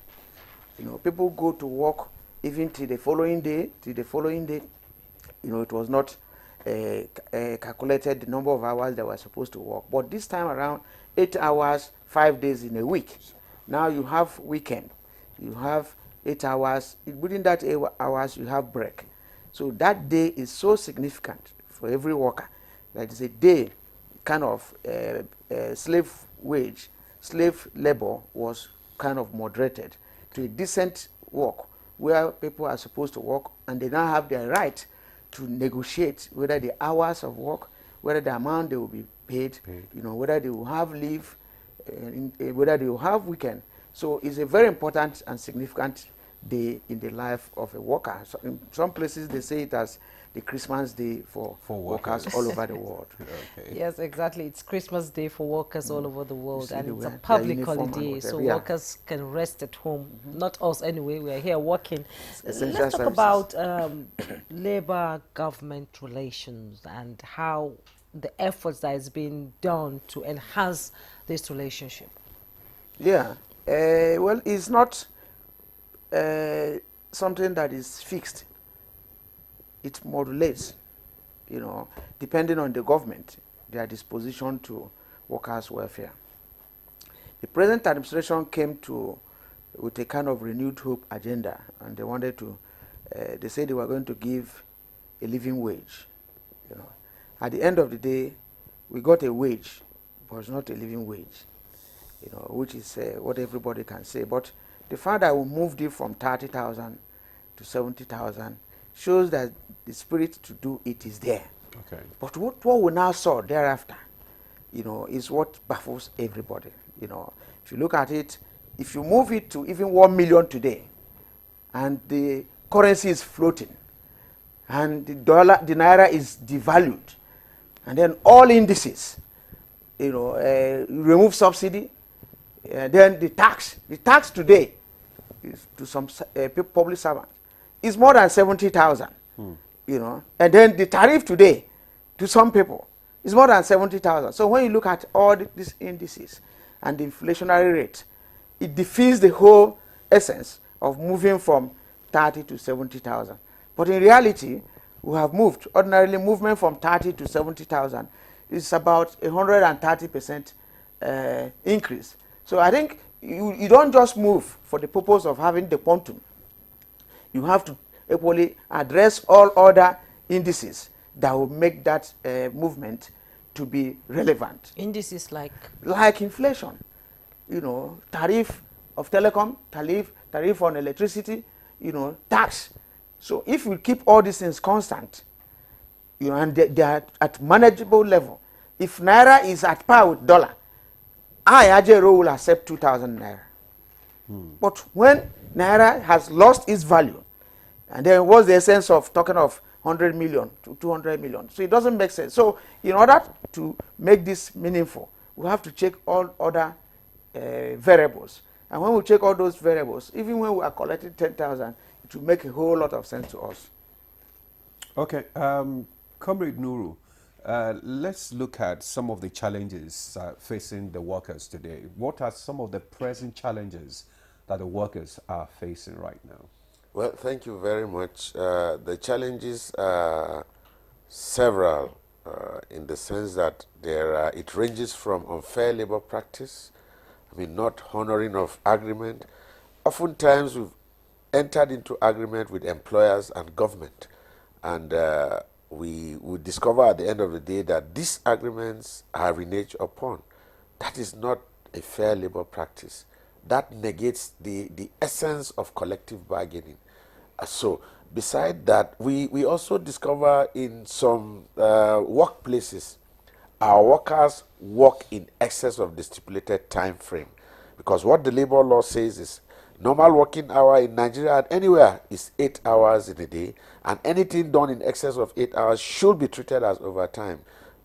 People go to work even till the following day. It was not calculated the number of hours they were supposed to work. But this time around, 8 hours, 5 days in a week. Now you have weekend. You have 8 hours. Within that 8 hours, you have break. So that day is so significant for every worker that it's a day kind of slave wage, slave labor was kind of moderated to a decent work where people are supposed to work, and they now have their right to negotiate whether the hours of work, whether the amount they will be paid. Whether they will have leave, whether they will have weekend. So it's a very important and significant day in the life of a worker. So in some places they say it as the Christmas day for workers all over the world. Yes, exactly. It's Christmas Day for workers all over the world, and it's a public holiday, so workers can rest at home. Not us anyway, we're here working. Let's talk about labor-government relations and how the efforts that is being done to enhance this relationship. Yeah, well, it's not something that is fixed. It modulates, depending on the government, their disposition to workers' welfare. The present administration came with a kind of renewed hope agenda, and they wanted to, they said they were going to give a living wage. At the end of the day, we got a wage, but it's not a living wage, which is what everybody can say. But the fact that we moved it from 30,000 to 70,000 shows that the spirit to do it is there. Okay. But what we now saw thereafter, is what baffles everybody. If you look at it, if you move it to even 1 million today, and the currency is floating, and the naira is devalued, and then all indices, remove subsidy, then the tax today is to some public servants is more than 70,000, and then the tariff today to some people is more than 70,000. So when you look at all these indices and the inflationary rate, it defeats the whole essence of moving from 30 to 70,000. But in reality, we have moved. Ordinarily, movement from 30 to 70,000 is about 130% increase. So I think you don't just move for the purpose of having the quantum. You have to equally address all other indices that will make that movement to be relevant. Indices like? Like inflation, tariff of telecom, tariff on electricity, tax. So if we keep all these things constant, and they are at manageable level, if naira is at par with dollar, Ajero will accept 2,000 naira. But when naira has lost its value, and then what's the essence of talking of 100 million to 200 million? So it doesn't make sense. So in order to make this meaningful, we have to check all other variables. And when we check all those variables, even when we are collecting 10,000, it will make a whole lot of sense to us. Okay, Comrade Nuru, let's look at some of the challenges facing the workers today. What are some of the present challenges that the workers are facing right now? Well, thank you very much. The challenges are several in the sense that it ranges from unfair labor practice, not honoring of agreement. Oftentimes we've entered into agreement with employers and government, and we discover at the end of the day that these agreements are reneged upon. That is not a fair labor practice, that negates the essence of collective bargaining. So, beside that, we also discover in some workplaces, our workers work in excess of the stipulated time frame. Because what the labor law says is, normal working hour in Nigeria and anywhere is 8 hours in a day, and anything done in excess of 8 hours should be treated as overtime.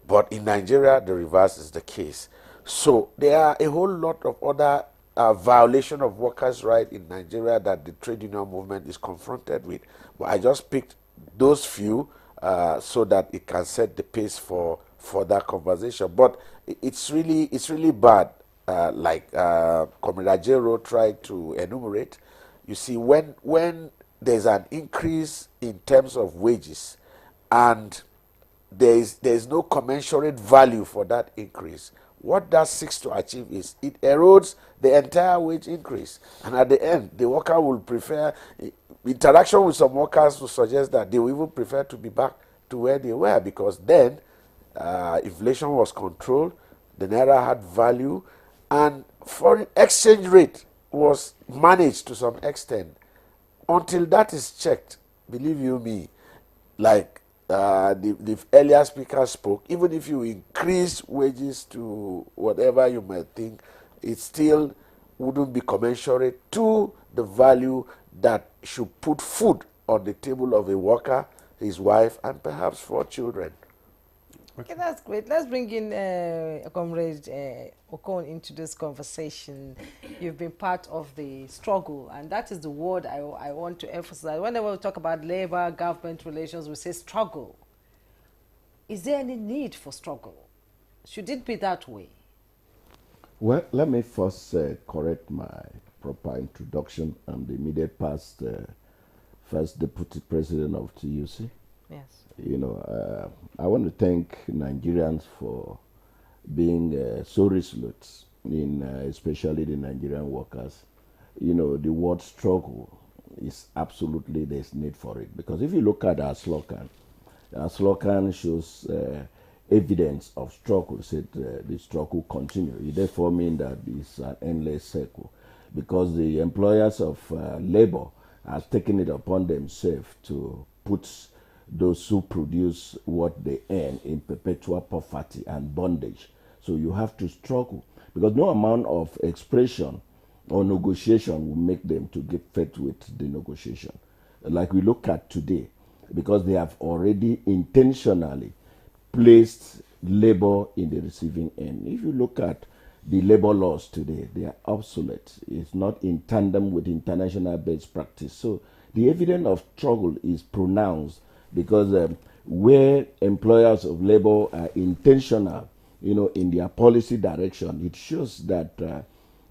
But in Nigeria, the reverse is the case. So there are a whole lot of other violation of workers' rights in Nigeria that the trade union movement is confronted with. But I just picked those few so that it can set the pace for that conversation. But it's really bad. Like Comrade Ajero tried to enumerate, you see, when there's an increase in terms of wages and there is no commensurate value for that increase, what that seeks to achieve is it erodes the entire wage increase. And at the end, the worker will prefer, interaction with some workers will suggest that they will even prefer to be back to where they were, because then inflation was controlled, the naira had value, and foreign exchange rate was managed to some extent. Until that is checked, believe you me, like the earlier speaker spoke, even if you increase wages to whatever you might think, it still wouldn't be commensurate to the value that should put food on the table of a worker, his wife, and perhaps 4 children. Okay, that's great. Let's bring in Comrade Okon into this conversation. You've been part of the struggle, and that is the word I want to emphasize. Whenever we talk about labor-government relations, we say struggle. Is there any need for struggle? Should it be that way? Well, let me first correct my proper introduction. I'm the immediate past first deputy president of TUC. Yes. You know, I want to thank Nigerians for being so resolute, in especially the Nigerian workers. You know, the word struggle is absolutely, there's need for it. Because if you look at our slogan shows evidence of struggle, said the struggle continue. It therefore means that it's an endless circle. Because the employers of labor have taken it upon themselves to put those who produce what they earn in perpetual poverty and bondage. So you have to struggle, because no amount of expression or negotiation will make them to get fed with the negotiation. Like we look at today, because they have already intentionally placed labor in the receiving end. If you look at the labor laws today, they are obsolete. It's not in tandem with international best practice. So the evidence of struggle is pronounced, because where employers of labor are intentional, you know, in their policy direction, it shows that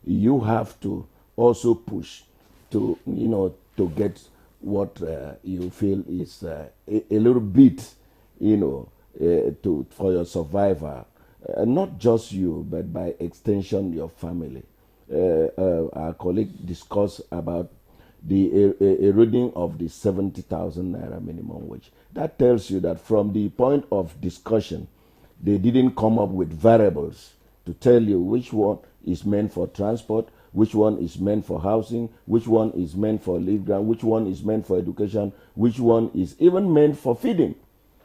you have to also push to, you know, to get what you feel is a little bit, you know, for your survival. Not just you, but by extension your family. Our colleague discussed about the eroding of the 70,000 naira minimum wage. That tells you that from the point of discussion, they didn't come up with variables to tell you which one is meant for transport, which one is meant for housing, which one is meant for live ground, which one is meant for education, which one is even meant for feeding.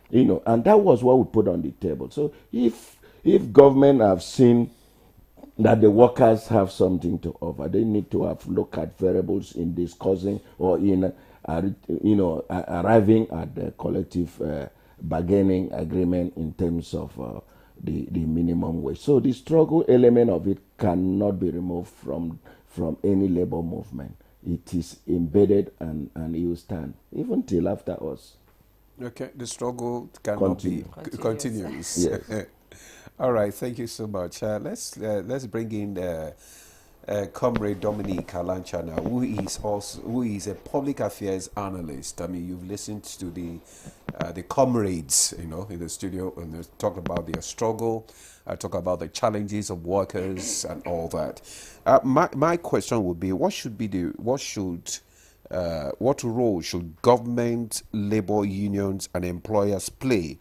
You know, and that was what we put on the table. So if government have seen that the workers have something to offer, they need to have look at variables in discussing or in arriving at the collective bargaining agreement in terms of the minimum wage. So the struggle element of it cannot be removed from any labor movement. It is embedded and it will stand even till after us. Okay, the struggle cannot be continuous. Yes. All right, thank you so much. Let's bring in Comrade Dominic Alancha now, who is a public affairs analyst. I mean, you've listened to the comrades, you know, in the studio, and they talk about their struggle, talk about the challenges of workers and all that. My question would be, what role should government, labor unions, and employers play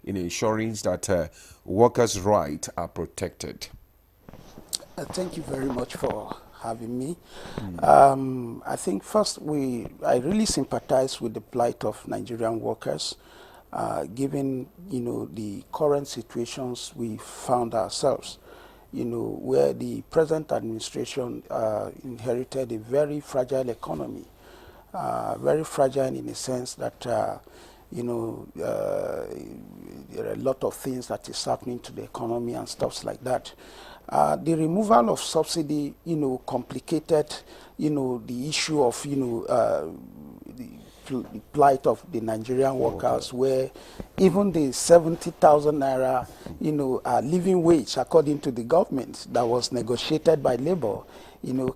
in ensuring that workers' rights are protected? Thank you very much for having me. I think first I really sympathize with the plight of Nigerian workers, given the current situations we found ourselves, where the present administration inherited a very fragile economy, very fragile in the sense that there are a lot of things that is happening to the economy and stuff like that. The removal of subsidy, complicated, the issue of, the plight of the Nigerian workers, where even the 70,000 naira, living wage, according to the government, that was negotiated by labor,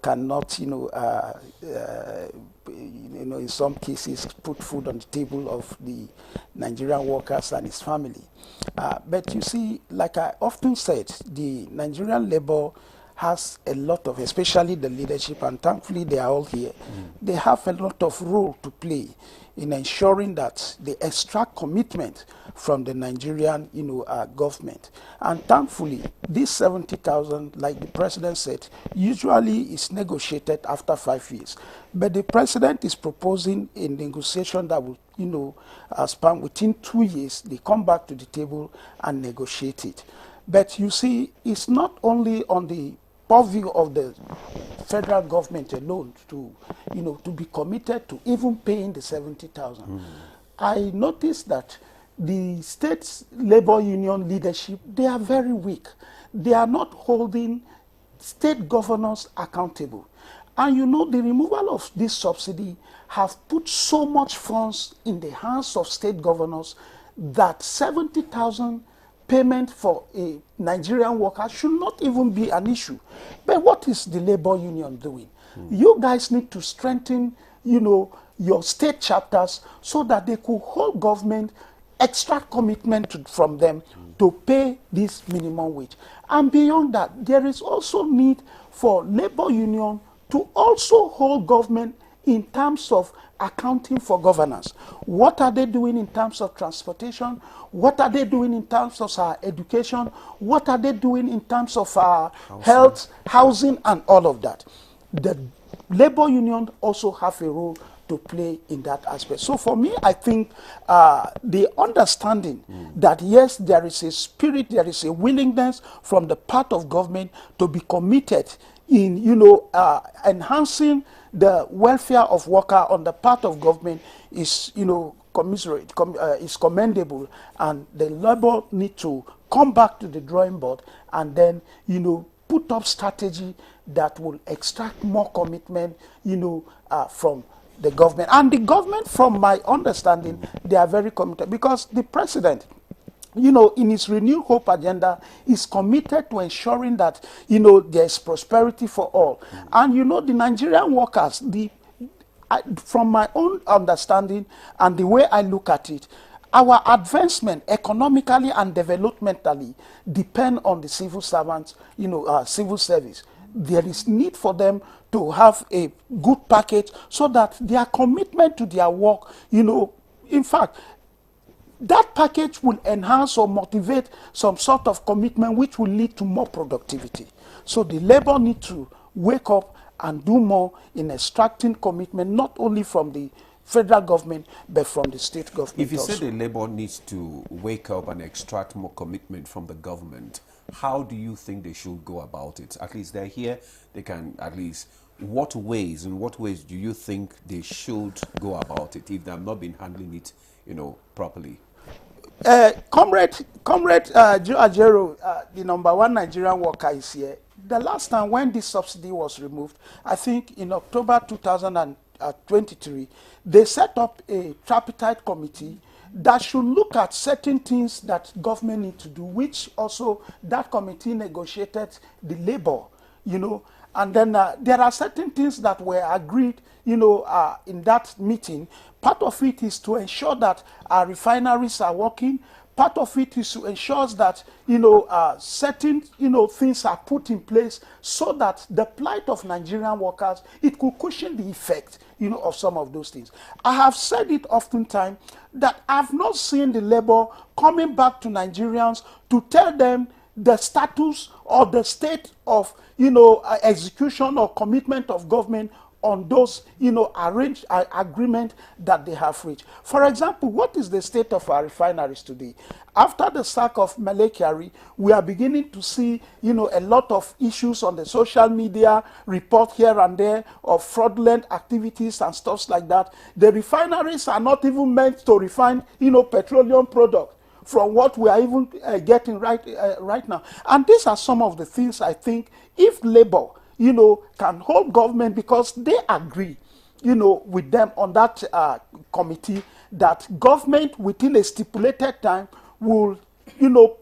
cannot, in some cases, put food on the table of the Nigerian workers and his family. But you see, like I often said, the Nigerian labor has a lot of, especially the leadership, and thankfully they are all here, they have a lot of role to play in ensuring that they extract commitment from the Nigerian government. And thankfully, this 70,000, like the president said, usually is negotiated after 5 years. But the president is proposing a negotiation that will, span within 2 years, they come back to the table and negotiate it. But you see, it's not only on the purview of the federal government alone to be committed to even paying the 70,000. I noticed that the state's labor union leadership, they are very weak. They are not holding state governors accountable. And the removal of this subsidy have put so much funds in the hands of state governors that 70,000 payment for a Nigerian worker should not even be an issue. But what is the labor union doing? You guys need to strengthen, your state chapters so that they could hold government, extract commitment from them to pay this minimum wage. And beyond that, there is also need for labor union to also hold government in terms of accounting for governance. What are they doing in terms of transportation? What are they doing in terms of our education? What are they doing in terms of our health, housing, and all of that? The labor union also have a role to play in that aspect. So for me, I think the understanding that yes, there is a spirit, there is a willingness from the part of government to be committed in, enhancing the welfare of worker on the part of government is, is commendable, and the labor need to come back to the drawing board and then, put up strategy that will extract more commitment, from the government. And the government, from my understanding, they are very committed because the president, in his Renewed Hope agenda, is committed to ensuring that, there's prosperity for all. And, the Nigerian workers, from my own understanding and the way I look at it, our advancement economically and developmentally depend on the civil servants, civil service. There is need for them to have a good package so that their commitment to their work, in fact, that package will enhance or motivate some sort of commitment which will lead to more productivity. So the labor need to wake up and do more in extracting commitment, not only from the federal government, but from the state government. If you also. say the labor needs to wake up and extract more commitment from the government, how do you think they should go about it? At least they're here, they can at least, in what ways do you think they should go about it if they have not been handling it, properly? Comrade Joe Ajero, the #1 Nigerian worker, is here. The last time when this subsidy was removed, I think in October 2023, they set up a tripartite committee that should look at certain things that government need to do, which also that committee negotiated the labor, and then there are certain things that were agreed, in that meeting. Part of it is to ensure that our refineries are working. Part of it is to ensure that, certain, things are put in place so that the plight of Nigerian workers, it could cushion the effect, of some of those things. I have said it oftentimes that I've not seen the labor coming back to Nigerians to tell them the status or the state of, execution or commitment of government on those, arranged agreement that they have reached. For example, what is the state of our refineries today? After the sack of Mele Kyari, we are beginning to see, a lot of issues on the social media, report here and there of fraudulent activities and stuff like that. The refineries are not even meant to refine, petroleum products from what we are even getting right now. And these are some of the things I think if Labour, can hold government, because they agree, with them on that committee, that government within a stipulated time will,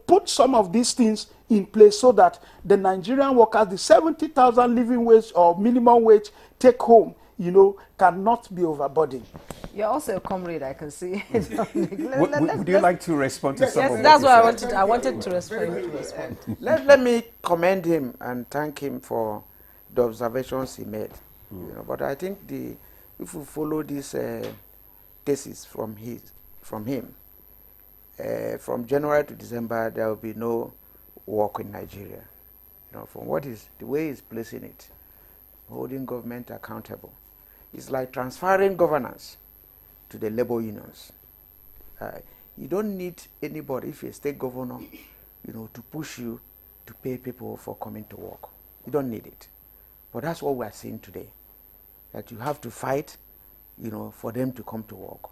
put some of these things in place so that the Nigerian workers, the 70,000 living wage or minimum wage take home, cannot be overburdened. You're also a comrade, I can see. Would you like to respond to some of Yes, that's what what I wanted to respond. Let me commend him and thank him for the observations he made. But I think if we follow this thesis from him, from January to December, there will be no work in Nigeria. From the way he's placing it, holding government accountable. It's like transferring governance to the labor unions. You don't need anybody, if you're a state governor, to push you to pay people for coming to work. You don't need it. But that's what we're seeing today, that you have to fight, for them to come to work.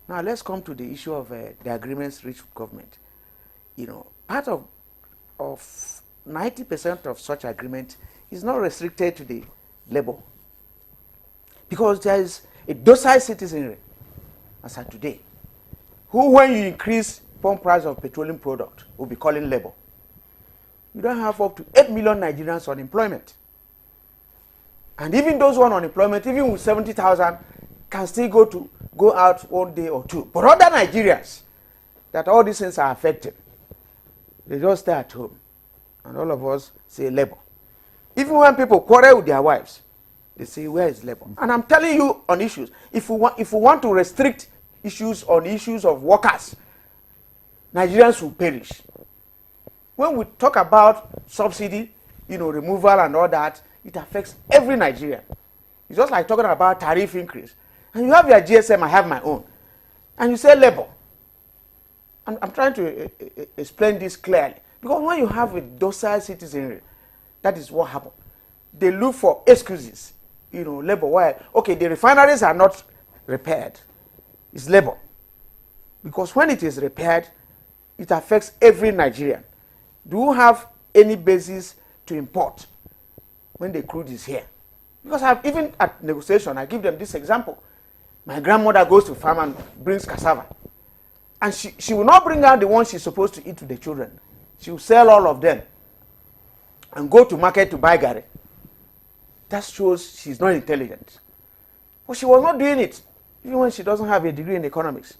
Now let's come to the issue of the agreements reached with government. Part of 90% of such agreement is not restricted to the labor, because there is a docile citizenry as of today, who, when you increase pump price of petroleum product, will be calling labor. You don't have up to 8 million Nigerians on unemployment. And even those who are on unemployment, even with 70,000, can still go out 1 day or two. But other Nigerians, that all these things are affected, they just stay at home. And all of us say labor. Even when people quarrel with their wives, they say, where is labor? And I'm telling you on issues, if we want to restrict issues on issues of workers, Nigerians will perish. When we talk about subsidy, removal and all that, it affects every Nigerian. It's just like talking about tariff increase. And you have your GSM, I have my own. And you say labor. I'm trying to explain this clearly. Because when you have a docile citizenry, that is what happened. They look for excuses. Labor. Why? Okay, the refineries are not repaired. It's labor. Because when it is repaired, it affects every Nigerian. Do you have any basis to import when the crude is here? Because even at negotiation, I give them this example. My grandmother goes to farm and brings cassava. And she will not bring out the one she's supposed to eat to the children. She will sell all of them and go to market to buy gari. That shows she's not intelligent. But she was not doing it, even when she doesn't have a degree in economics.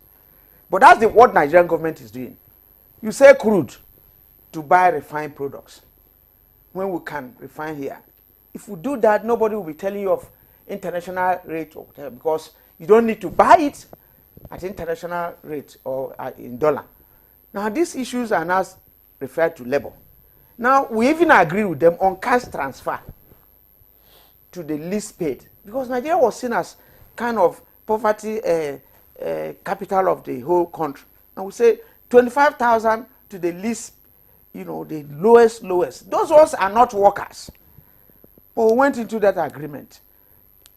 But that's what Nigerian government is doing. You say crude to buy refined products when we can refine here. If we do that, nobody will be telling you of international rate or whatever, because you don't need to buy it at international rate or in dollar. Now these issues are now referred to labor. Now we even agree with them on cash transfer to the least paid, because Nigeria was seen as kind of poverty capital of the whole country. And we say 25,000 to the least, the lowest. Those ones are not workers. But we went into that agreement,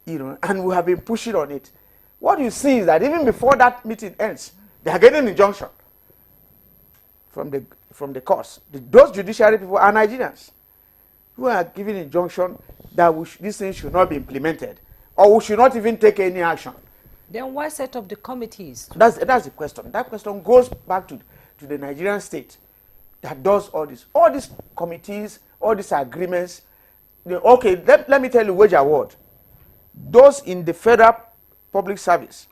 and we have been pushing on it. What you see is that even before that meeting ends, they are getting an injunction from the courts. Those judiciary people are Nigerians who are giving injunction that this thing should not be implemented, or we should not even take any action. Then why set up the committees? That's the question. That question goes back to the Nigerian state that does all this. All these committees, all these agreements. Okay, let me tell you wage award. Those in the federal public service,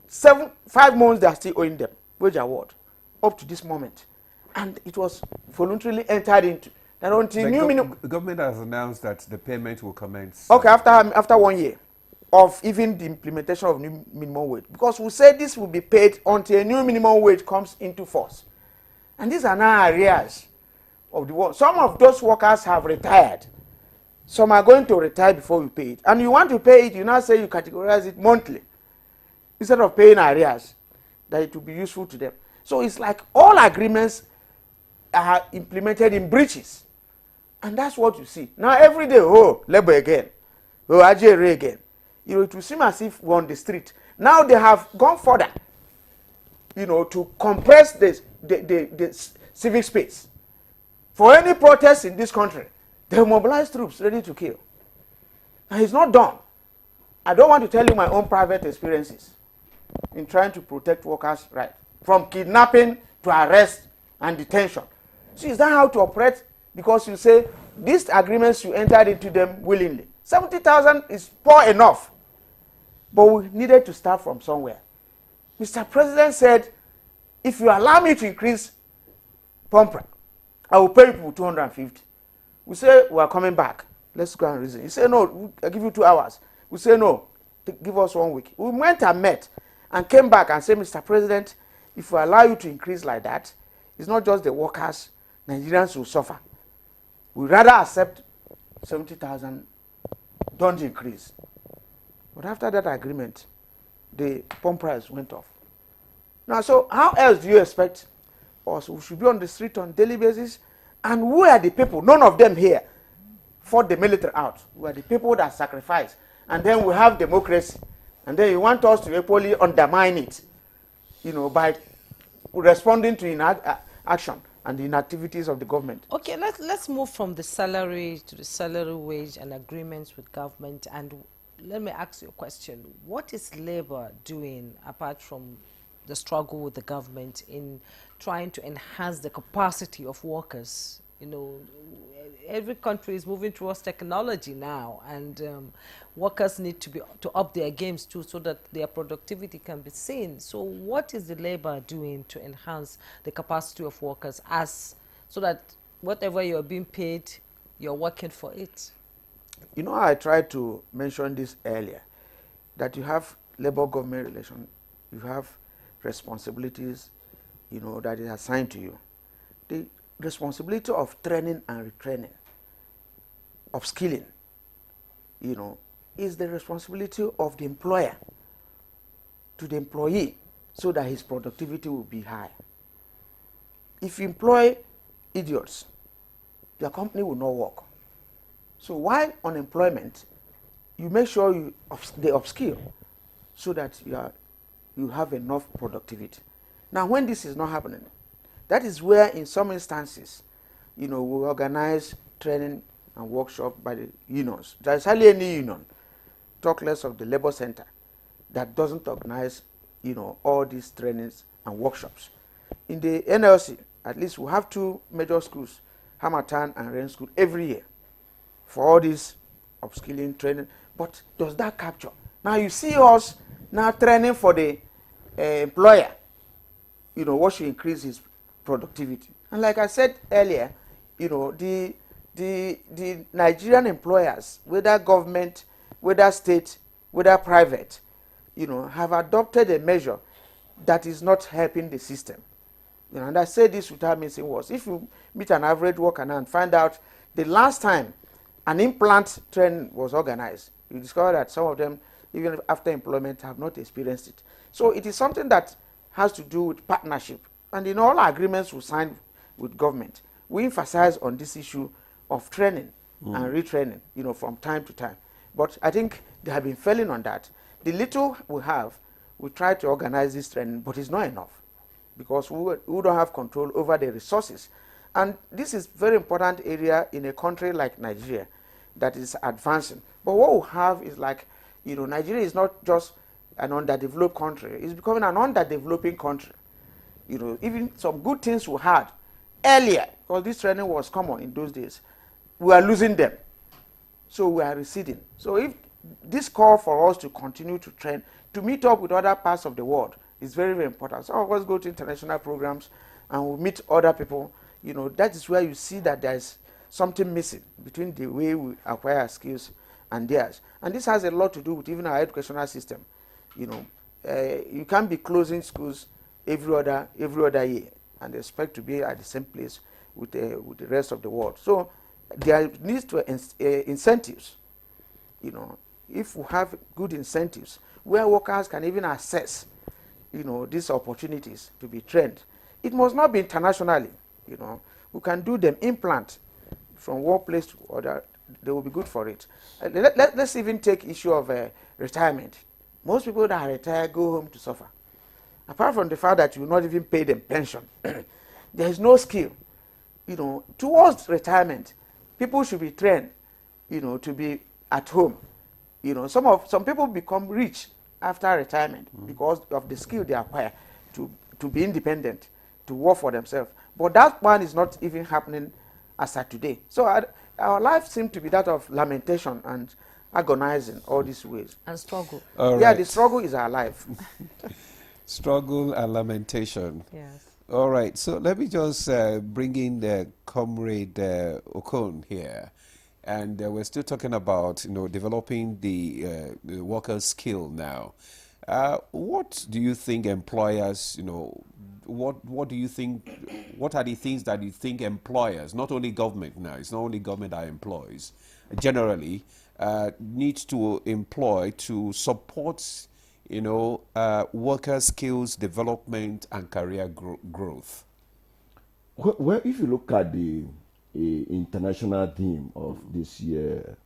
5 months they are still owing them wage award up to this moment. And it was voluntarily entered into. That until the government has announced that the payment will commence. Okay, after 1 year of even the implementation of new minimum wage, because we say this will be paid until a new minimum wage comes into force. And these are now arrears of the world. Some of those workers have retired. Some are going to retire before you pay it. And you want to pay it, you now say you categorize it monthly instead of paying arrears, that it will be useful to them. So it's like all agreements are implemented in breaches. And that's what you see. Now every day, oh, labor again. Oh, Ajere again. You know, it will seem as if we're on the street. Now they have gone further, you know, to compress the civic space. For any protest in this country, they mobilize troops ready to kill. And it's not done. I don't want to tell you my own private experiences in trying to protect workers' rights, from kidnapping to arrest and detention. So is that how to operate? Because you say these agreements, you entered into them willingly. 70,000 is poor enough, but we needed to start from somewhere. Mr. President said, if you allow me to increase pump price, I will pay people 250. We say we are coming back. Let's go and reason. He said, no, I'll give you 2 hours. We say, no, give us 1 week. We went and met and came back and said, Mr. President, if we allow you to increase like that, it's not just the workers, Nigerians will suffer. We rather accept 70,000, don't increase. But after that agreement, the pump price went off. Now, so how else do you expect us? We should be on the street on a daily basis. And who are the people? None of them here fought the military out. We are the people that sacrifice. And then we have democracy. And then you want us to equally undermine it, you know, by responding to action and the inactivities of the government. Okay, let's move from the salary to the salary wage and agreements with government. And let me ask you a question. What is Labour doing, apart from the struggle with the government, in trying to enhance the capacity of workers? You know, every country is moving towards technology now, and workers need to up their games too, so that their productivity can be seen. So what is the Labour doing to enhance the capacity of workers, so that whatever you're being paid, you're working for it? You know, I tried to mention this earlier, that you have labor-government relation, you have responsibilities, you know, that is assigned to you. The responsibility of training and retraining, of skilling, you know, is the responsibility of the employer to the employee, so that his productivity will be high. If you employ idiots, your company will not work. So while on employment, you make sure they upskill, so that you have enough productivity. Now, when this is not happening, that is where, in some instances, you know, we organize training and workshop by the unions. There is hardly any union, talk less of the labor center, that doesn't organize, you know, all these trainings and workshops. In the NLC, at least we have 2 major schools, Hamatan and Rain School, every year for all this upskilling training. But does that capture? Now you see us now training for the employer, you know, what should increase his productivity. And like I said earlier, you know, the Nigerian employers, whether government, whether state, whether private, you know, have adopted a measure that is not helping the system. You know, and I say this without missing words. If you meet an average worker now and find out the last time an implant training was organized, you discover that some of them, even after employment, have not experienced it. So it is something that has to do with partnership. And in all our agreements we sign with government, we emphasize on this issue of training and retraining, you know, from time to time. But I think they have been failing on that. The little we have, we try to organize this training, but it's not enough, because we don't have control over the resources. And this is very important area in a country like Nigeria that is advancing. But what we have is like, you know, Nigeria is not just an underdeveloped country, it's becoming an underdeveloping country. You know, even some good things we had earlier, because this training was common in those days, we are losing them. So we are receding. So if this call for us to continue to train, to meet up with other parts of the world, is very, very important. Some of us go to international programs and we meet other people. You know, that is where you see that there is something missing between the way we acquire skills and theirs. And this has a lot to do with even our educational system. You know, you can't be closing schools every other year and expect to be at the same place with the rest of the world. So there needs to incentives. You know, if we have good incentives where workers can even access, you know, these opportunities to be trained. It must not be internationally. You know, we can do them implant from one place to other. They will be good for it. Let's even take issue of retirement. Most people that are retired go home to suffer. Apart from the fact that you will not even pay them pension, there is no skill. You know, towards retirement, people should be trained, you know, to be at home. You know, some people become rich after retirement because of the skill they acquire to be independent, to work for themselves. But that one is not even happening as of today. So our life seems to be that of lamentation and agonizing all these ways. And struggle. Yeah, the struggle is our life. Struggle and lamentation. Yes. All right, so let me just bring in the Comrade Okon here. And we're still talking about, you know, developing the worker skill now. What do you think employers, you know, what do you think, what are the things that you think employers, not only government now, it's not only government that employs, generally need to employ to support, you know, worker skills development and career growth? Well, if you look at the international theme of this year,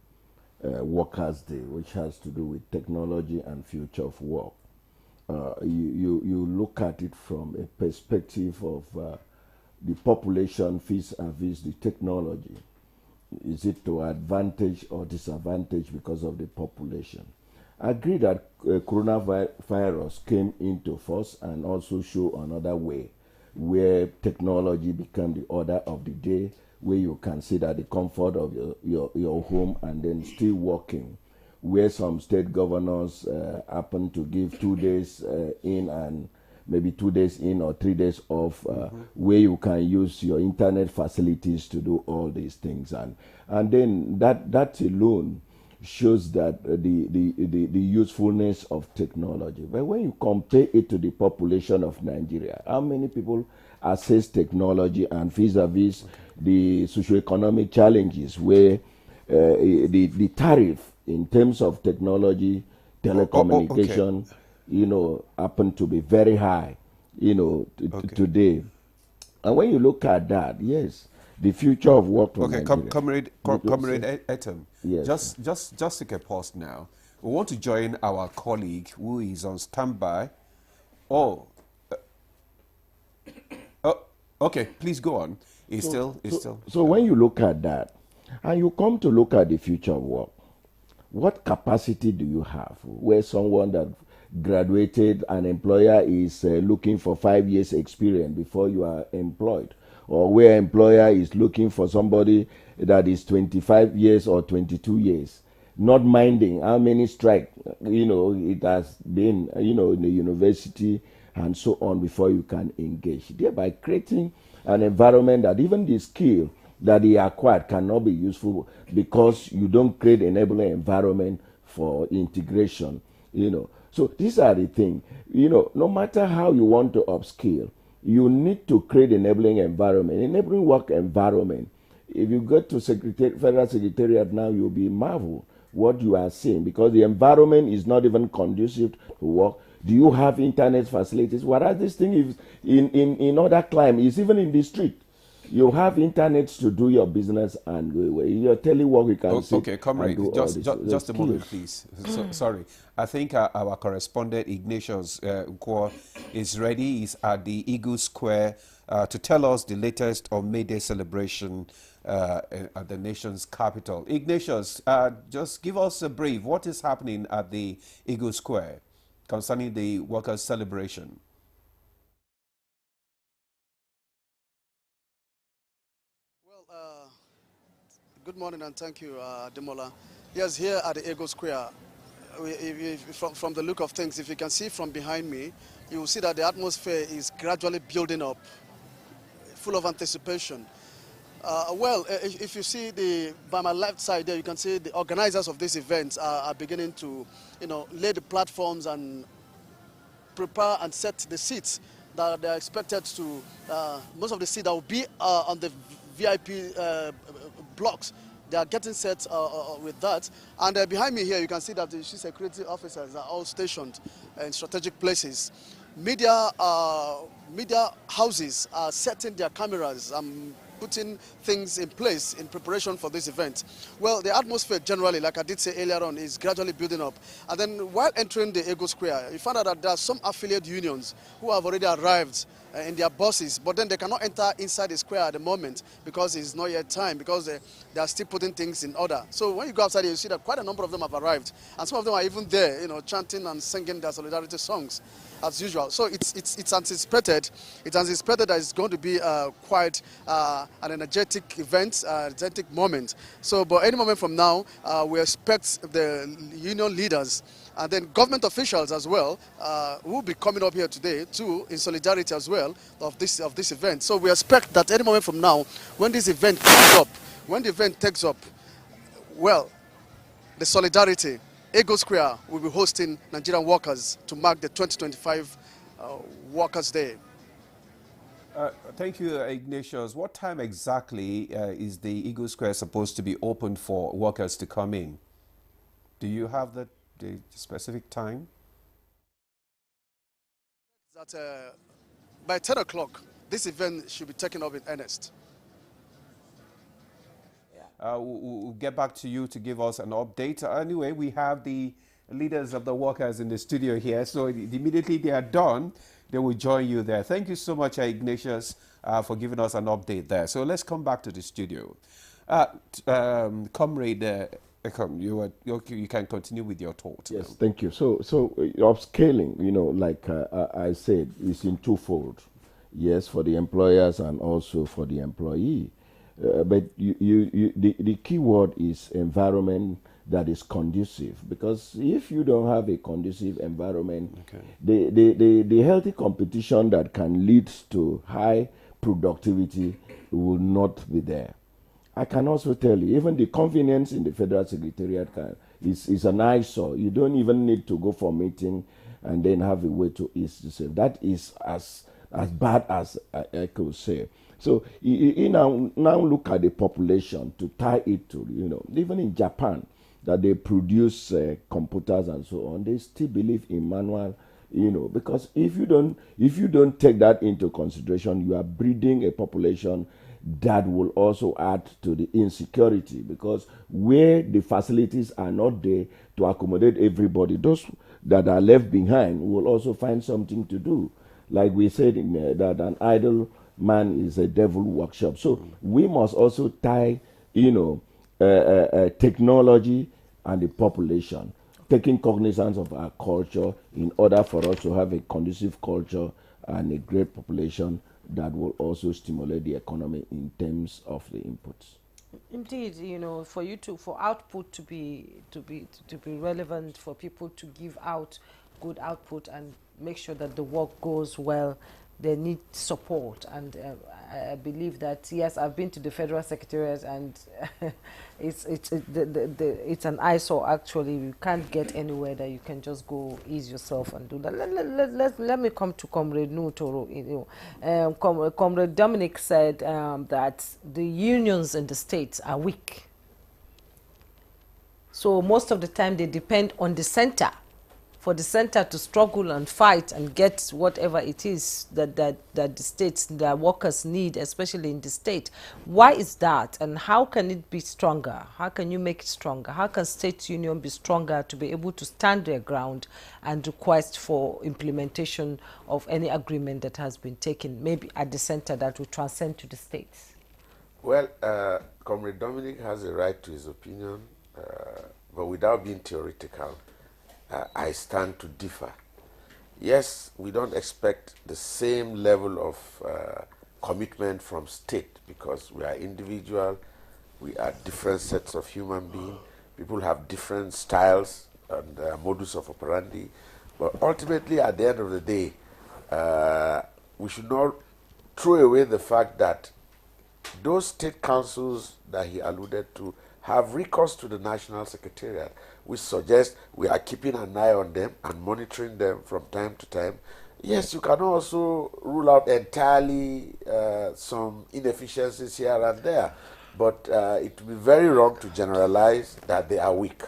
Workers' Day, which has to do with technology and future of work, you look at it from a perspective of the population vis-a-vis the technology. Is it to advantage or disadvantage because of the population? I agree that coronavirus came into force and also show another way where technology became the order of the day, where you can sit at the comfort of your home and then still working, where some state governors happen to give 2 days in and maybe 2 days in or 3 days off, where you can use your internet facilities to do all these things. And then that alone shows that the usefulness of technology. But when you compare it to the population of Nigeria, how many people access technology and vis-a-vis the socioeconomic challenges where the tariff in terms of technology, telecommunication, you know, happen to be very high, you know, today. And when you look at that, yes, the future of work. Okay, Comrade Etem, yes, just take a pause now. We want to join our colleague who is on standby. Okay, please go on. So when you look at that, and you come to look at the future of work, what capacity do you have? Where someone that graduated, an employer is looking for 5 years experience before you are employed, or where employer is looking for somebody that is 25 years or 22 years, not minding how many strike, you know, it has been, you know, in the university and so on before you can engage, thereby creating an environment that even the skill that he acquired cannot be useful because you don't create an enabling environment for integration, you know. So these are the things, you know, no matter how you want to upskill, you need to create enabling environment, enabling work environment. If you go to Federal Secretariat now, you'll be marveled what you are seeing because the environment is not even conducive to work. Do you have internet facilities? Whereas this thing is in other climes, even in the street. You have internet to do your business and your telework you can see. Okay, comrade, just a moment, please. Sorry. I think our correspondent Ignatius Nkwo is ready. He's at the Eagle Square to tell us the latest on May Day celebration at the nation's capital. Ignatius, just give us a brief. What is happening at the Eagle Square concerning the workers' celebration? Good morning and thank you, Demola. Yes, here at the Eagle Square, from the look of things, if you can see from behind me, you will see that the atmosphere is gradually building up, full of anticipation. If you see by my left side there, you can see the organizers of this event are beginning to, you know, lay the platforms and prepare and set the seats that they are expected to, most of the seats that will be on the VIP blocks. They are getting set with that. And behind me here, you can see that the security officers are all stationed in strategic places. Media houses are setting their cameras and putting things in place in preparation for this event. Well, the atmosphere generally, like I did say earlier on, is gradually building up. And then while entering the Ego Square, you find out that there are some affiliate unions who have already arrived in their buses, but then they cannot enter inside the square at the moment because it's not yet time, because they are still putting things in order. So when you go outside, you see that quite a number of them have arrived, and some of them are even there, you know, chanting and singing their solidarity songs as usual. So it's anticipated. It's anticipated that it's going to be quite an energetic event, energetic moment. So, but any moment from now, we expect the union leaders and then government officials as well will be coming up here today too, in solidarity as well of this event. So we expect that any moment from now, when this event comes up, when the event takes up, well, the solidarity, Ego Square will be hosting Nigerian workers to mark the 2025 Workers' Day. Thank you, Ignatius. What time exactly is the Ego Square supposed to be open for workers to come in? Do you have the specific time? That by 10 o'clock, this event should be taken up in earnest. We'll get back to you to give us an update. Anyway, we have the leaders of the workers in the studio here, so immediately they are done, they will join you there. Thank you so much, Ignatius, for giving us an update there. So let's come back to the studio. Comrade Ekong, you can continue with your thoughts. Yes, now. Thank you. So upscaling, you know, like I said, is in twofold. Yes, for the employers and also for the employee. But the key word is environment that is conducive, because if you don't have a conducive environment, the healthy competition that can lead to high productivity will not be there. I can also tell you, even the convenience in the Federal Secretariat is an eyesore. You don't even need to go for a meeting and then have a way to ease yourself. That is as bad as I could say. So you now look at the population to tie it to, you know, even in Japan, that they produce computers and so on, they still believe in manual, you know, because if you don't take that into consideration, you are breeding a population that will also add to the insecurity, because where the facilities are not there to accommodate everybody, those that are left behind will also find something to do. Like we said that an idle man is a devil workshop. So we must also tie, you know, technology and the population, taking cognizance of our culture in order for us to have a conducive culture and a great population that will also stimulate the economy in terms of the inputs. Indeed, you know, for output to be relevant, for people to give out good output and make sure that the work goes well, they need support. And I believe that, yes, I've been to the Federal Secretariat, and it's an eyesore. Actually, you can't get anywhere that you can just go ease yourself and do that. Let me come to Comrade Nutoro. You know, Comrade Dominic said that the unions in the states are weak. So most of the time they depend on the center, for the center to struggle and fight and get whatever it is that the states, the workers need, especially in the state. Why is that, and how can it be stronger? How can you make it stronger? How can state union be stronger to be able to stand their ground and request for implementation of any agreement that has been taken, maybe at the center, that will transcend to the states? Well, Comrade Dominic has a right to his opinion, but without being theoretical, I stand to differ. Yes, we don't expect the same level of commitment from state, because we are individual, we are different sets of human beings, people have different styles and modus of operandi, but ultimately at the end of the day, we should not throw away the fact that those state councils that he alluded to have recourse to the National Secretariat, which suggests we are keeping an eye on them and monitoring them from time to time, Yes, you can also rule out entirely some inefficiencies here and there, but it would be very wrong to generalize that they are weak.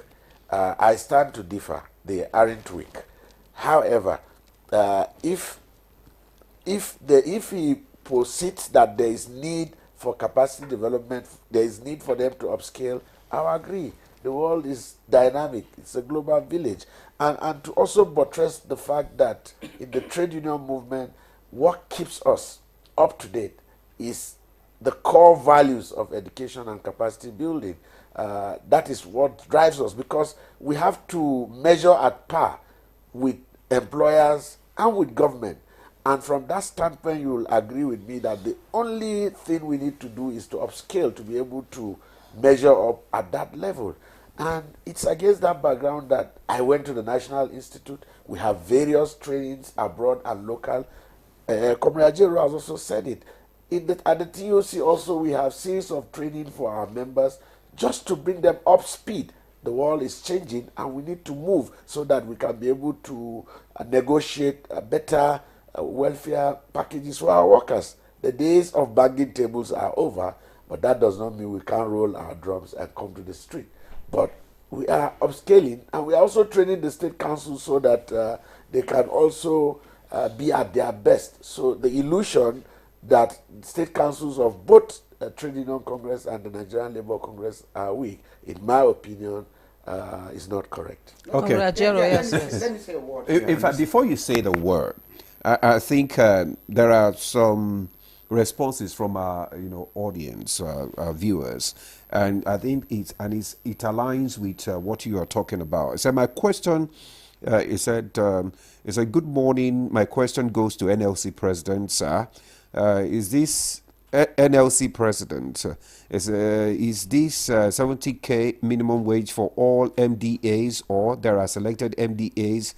I stand to differ. They aren't weak. However, if he posits that there is need for capacity development, there is need for them to upscale, I agree. The world is dynamic. It's a global village. And to also buttress the fact that in the trade union movement, what keeps us up to date is the core values of education and capacity building. That is what drives us, because we have to measure at par with employers and with government. And from that standpoint, you will agree with me that the only thing we need to do is to upscale to be able to measure up at that level. And it's against that background that I went to the National Institute. We have various trainings abroad and local. Comrade Ajero has also said it. At the TOC also, we have series of training for our members just to bring them up speed. The world is changing and we need to move so that we can be able to negotiate better welfare packages for our workers. The days of banging tables are over, but that does not mean we can't roll our drums and come to the street. But we are upscaling, and we are also training the state councils so that they can also be at their best. So the illusion that state councils of both Trade Union Congress and the Nigerian Labour Congress are weak, in my opinion, is not correct. Okay. Let me say a word. Before you say the word, I think there are some responses from our audience, our viewers, and I think it aligns with what you are talking about. So my question is a good morning. My question goes to NLC President, sir. Is this NLC President? Is this 70K minimum wage for all MDAs, or there are selected MDAs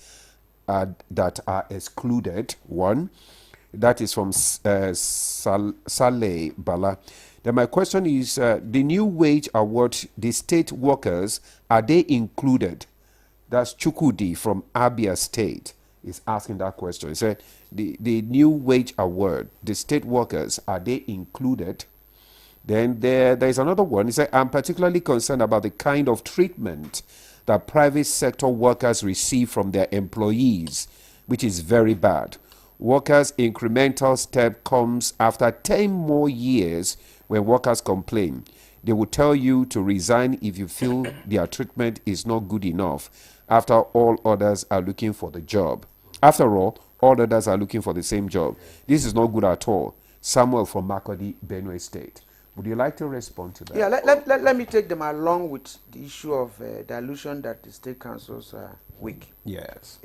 that are excluded? One. That is from Saleh Bala. Then my question is, the new wage award, the state workers, are they included? That's Chukudi from Abia State is asking that question. He said, the new wage award, the state workers, are they included? Then there is another one. He said, I'm particularly concerned about the kind of treatment that private sector workers receive from their employees, which is very bad. Workers' incremental step comes after 10 more years when workers complain. They will tell you to resign if you feel their treatment is not good enough. After all others are looking for the job. After all others are looking for the same job. This is not good at all. Samuel from Makurdi, Benue State. Would you like to respond to that? Yeah, let me take them along with the issue of the illusion that the state councils are weak. Yes.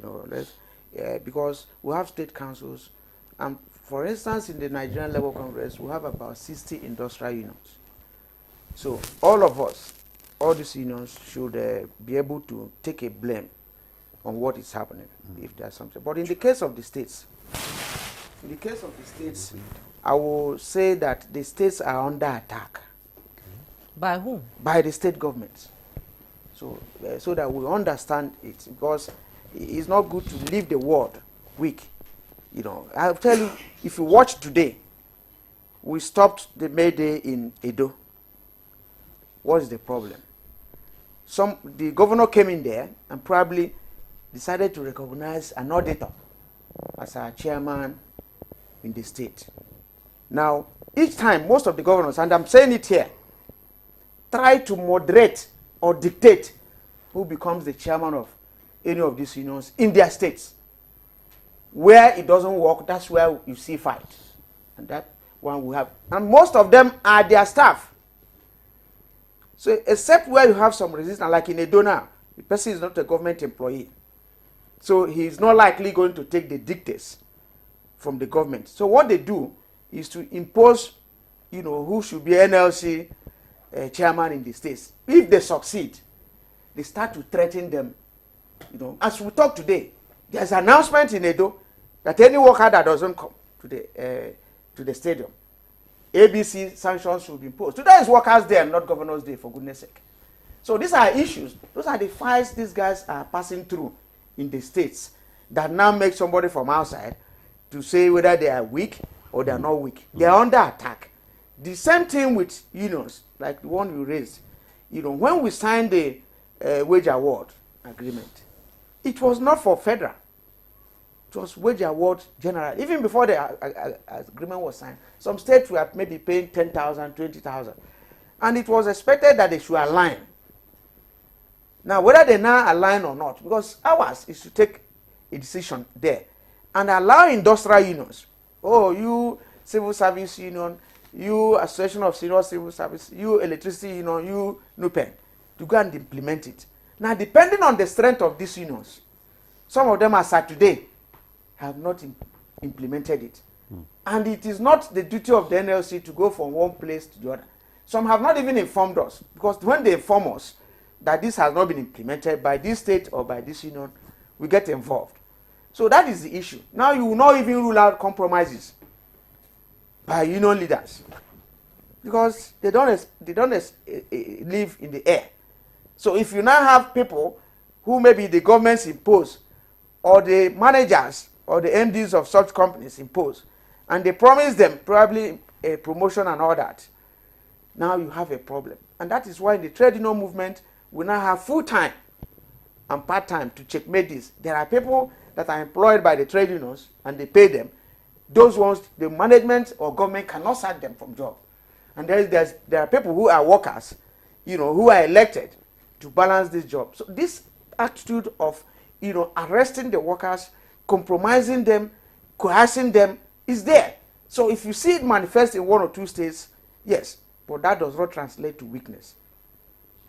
Because we have state councils, and for instance, in the Nigerian Labour Congress, we have about 60 industrial unions. So all of us, all these unions should be able to take a blame on what is happening, if there's something. But in the case of the states, I will say that the states are under attack. By whom? By the state governments. So that we understand it, because it's not good to leave the world weak. I'll tell you, if you watch today, we stopped the May Day in Edo. What is the problem? The governor came in there and probably decided to recognize an auditor as our chairman in the state. Now, each time, most of the governors, and I'm saying it here, try to moderate or dictate who becomes the chairman of any of these unions in their states. Where it doesn't work, that's where you see fight. And that one we have. And most of them are their staff. So except where you have some resistance, like in Edo now, the person is not a government employee. So he is not likely going to take the dictates from the government. So what they do is to impose, who should be NLC chairman in the states. If they succeed, they start to threaten them. As we talk today, there's an announcement in Edo that any worker that doesn't come to the stadium, ABC sanctions should be imposed. Today is Workers' Day and not Governor's Day, for goodness sake. So these are issues. Those are the fights these guys are passing through in the states that now make somebody from outside to say whether they are weak or they are not weak. They are under attack. The same thing with unions, like the one you raised. When we signed the wage award agreement, it was not for federal. It was wage award general. Even before the agreement was signed, some states were maybe paying 10,000, 20,000. And it was expected that they should align. Now, whether they now align or not, because ours is to take a decision there and allow industrial unions, you civil service union, you association of senior civil service, you electricity union, you NUPEN, to go and implement it. Now, depending on the strength of these unions, some of them, as at today, have not implemented it. And it is not the duty of the NLC to go from one place to the other. Some have not even informed us, because when they inform us that this has not been implemented by this state or by this union, we get involved. So that is the issue. Now you will not even rule out compromises by union leaders, because they don't live in the air. So if you now have people who maybe the governments impose, or the managers or the MDs of such companies impose, and they promise them probably a promotion and all that, now you have a problem. And that is why in the trade union movement, we now have full-time and part-time to checkmate this. There are people that are employed by the trade unions and they pay them. Those ones, the management or government cannot sack them from job. And there are people who are workers, who are elected to balance this job. So this attitude of, arresting the workers, compromising them, coercing them is there. So if you see it manifest in one or two states, yes, but that does not translate to weakness.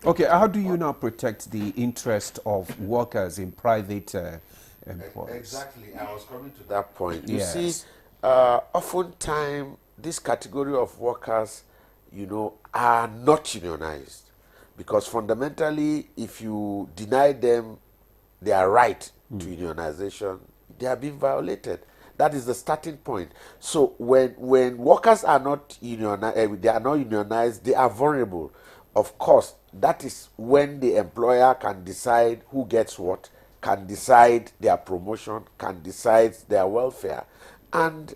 Okay, how do you now protect the interest of workers in private employers? Exactly, I was coming to that point. You Yes. see, oftentimes this category of workers, are not unionized, because fundamentally, if you deny them their right to unionization, they are being violated. That is the starting point. So when workers are not unionized, they are vulnerable. Of course, that is when the employer can decide who gets what, can decide their promotion, can decide their welfare. And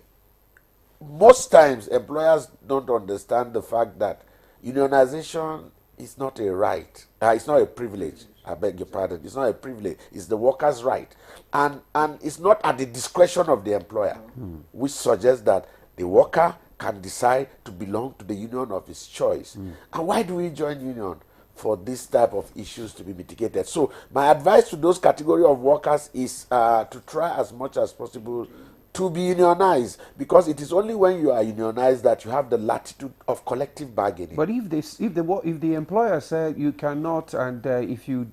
most times, employers don't understand the fact that unionization is not a right. It's not a privilege. I beg your pardon. It's not a privilege. It's the worker's right. And it's not at the discretion of the employer, which suggests that the worker can decide to belong to the union of his choice. And why do we join union? For this type of issues to be mitigated. So my advice to those category of workers is to try as much as possible to be unionized, because it is only when you are unionized that you have the latitude of collective bargaining. But if the employer said you cannot, and if you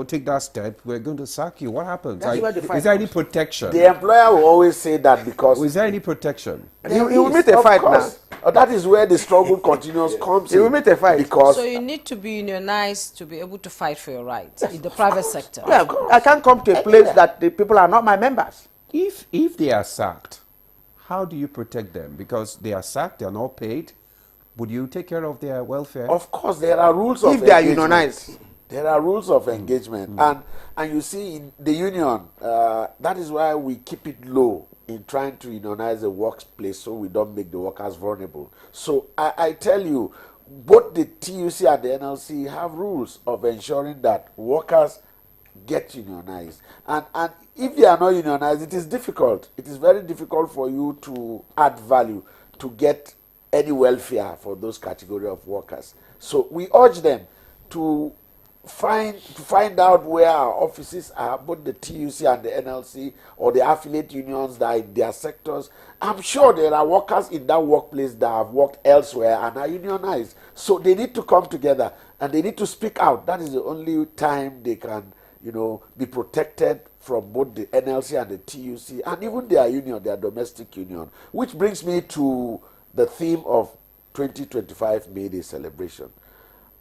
take that step, we're going to sack you, what happens? That's where the fight Is there any comes. protection? The employer will always say that, because Is there any protection? He will meet a fight now. That is where the struggle continues comes He will meet a fight. Because So you need to be unionized to be able to fight for your rights in the private sector. Yeah, I can't come to a place that the people are not my members. If they are sacked, how do you protect them? Because they are sacked, they are not paid. Would you take care of their welfare? Of course, there are rules of If they are engagement. unionized. There are rules of engagement. And you see, in the union, that is why we keep it low in trying to unionize the workplace, so we don't make the workers vulnerable. So I tell you, both the TUC and the NLC have rules of ensuring that workers get unionized. And if they are not unionized, it is difficult. It is very difficult for you to add value, to get any welfare for those category of workers. So we urge them to find out where our offices are, both the TUC and the NLC, or the affiliate unions that are in their sectors. I'm sure there are workers in that workplace that have worked elsewhere and are unionized. So they need to come together and they need to speak out. That is the only time they can, be protected from both the NLC and the TUC, and even their union, their domestic union. Which brings me to the theme of 2025 May Day celebration,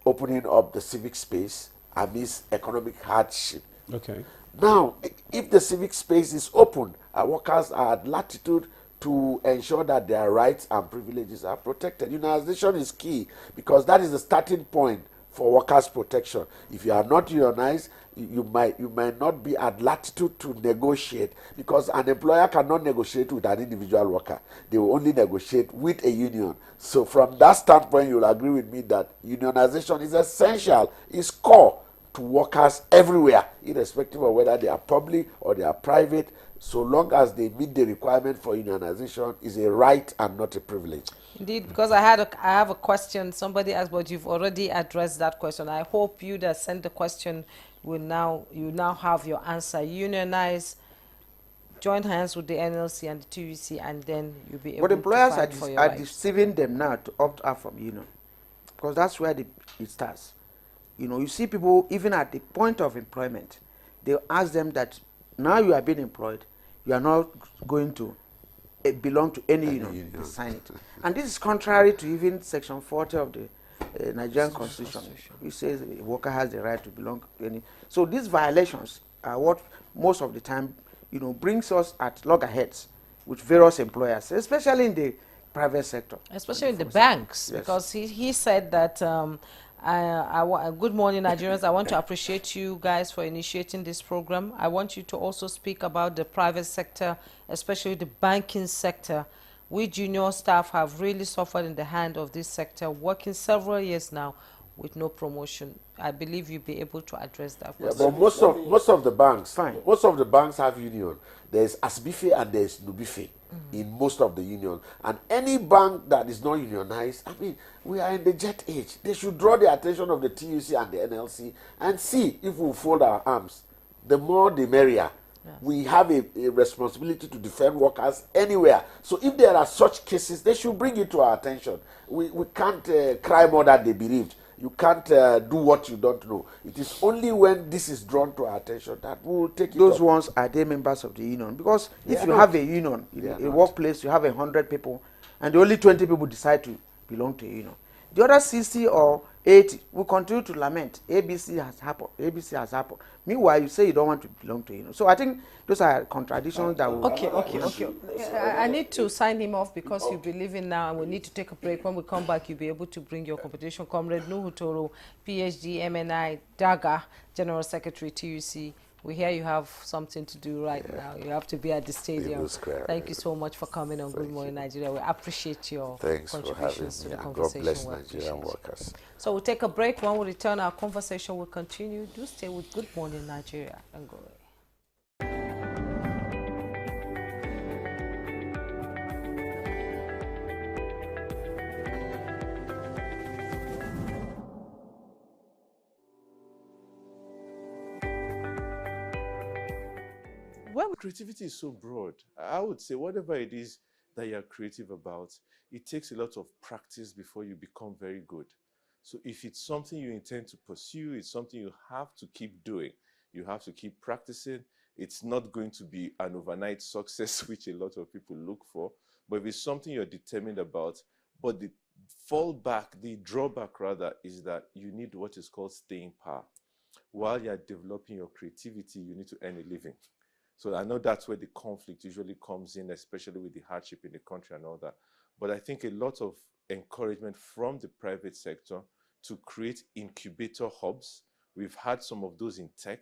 opening up the civic space amidst economic hardship. Okay. Now, if the civic space is open, our workers are at latitude to ensure that their rights and privileges are protected. Unionization is key, because that is the starting point for workers' protection. If you are not unionized, you might not be at latitude to negotiate, because an employer cannot negotiate with an individual worker. They will only negotiate with a union. So from that standpoint, you'll agree with me that unionization is essential, is core to workers everywhere, irrespective of whether they are public or they are private. So long as they meet the requirement for unionization, is a right and not a privilege. Indeed, because I have a question. Somebody asked, but you've already addressed that question. I hope you that sent the question you now have your answer. Unionize, join hands with the NLC and the TUC, and then you'll be able but employers to fight for your are rights. deceiving them now to opt out from union, because that's where it starts. You see people even at the point of employment, they ask them that now you are being employed, you are not going to belong to any union. They sign it. And this is contrary to even Section 40 of the Nigerian Constitution. It says a worker has the right to belong to any. So these violations are what most of the time, brings us at loggerheads with various employers, especially in the private sector. Especially in the banks, yes. because he said that, good morning, Nigerians. I want to appreciate you guys for initiating this program. I want you to also speak about the private sector, especially the banking sector. We junior staff have really suffered in the hand of this sector, working several years now with no promotion. I believe you'll be able to address that question. Yeah, but most of the banks have union. There's ASBIFE and there's NUBIFE in most of the union. And any bank that is not unionized, I mean, we are in the jet age. They should draw the attention of the TUC and the NLC and see if we fold our arms. The more, the merrier. Yes. We have a responsibility to defend workers anywhere. So if there are such cases, they should bring it to our attention. We can't cry more than they bereaved. You can't do what you don't know. It is only when this is drawn to our attention that we will take it Those up. ones, are they members of the union? Because if you have a union, in a workplace, you have 100 people, and only 20 people decide to belong to a union. The other 60 or 80 will continue to lament. ABC has happened. ABC has happened. Meanwhile, you say you don't want to belong to a union. So I think those are contradictions that will... Okay. I need to sign him off because you'll be leaving now, and we need to take a break. When we come back, you'll be able to bring your competition. Comrade Nuhu Toro, PhD, MNI, Daga, General Secretary, TUC. We hear you have something to do right now. You have to be at the stadium. Thank you so much for coming on Good Morning Nigeria. We appreciate your contributions to the conversation. God bless Nigerian workers. So we'll take a break. When we return, our conversation will continue. Do stay with Good Morning Nigeria and go away. Well, creativity is so broad. I would say whatever it is that you're creative about, it takes a lot of practice before you become very good. So if it's something you intend to pursue, it's something you have to keep doing. You have to keep practicing. It's not going to be an overnight success, which a lot of people look for. But if it's something you're determined about, but the drawback rather, is that you need what is called staying power. While you're developing your creativity, you need to earn a living. So I know that's where the conflict usually comes in, especially with the hardship in the country and all that. But I think a lot of encouragement from the private sector to create incubator hubs. We've had some of those in tech.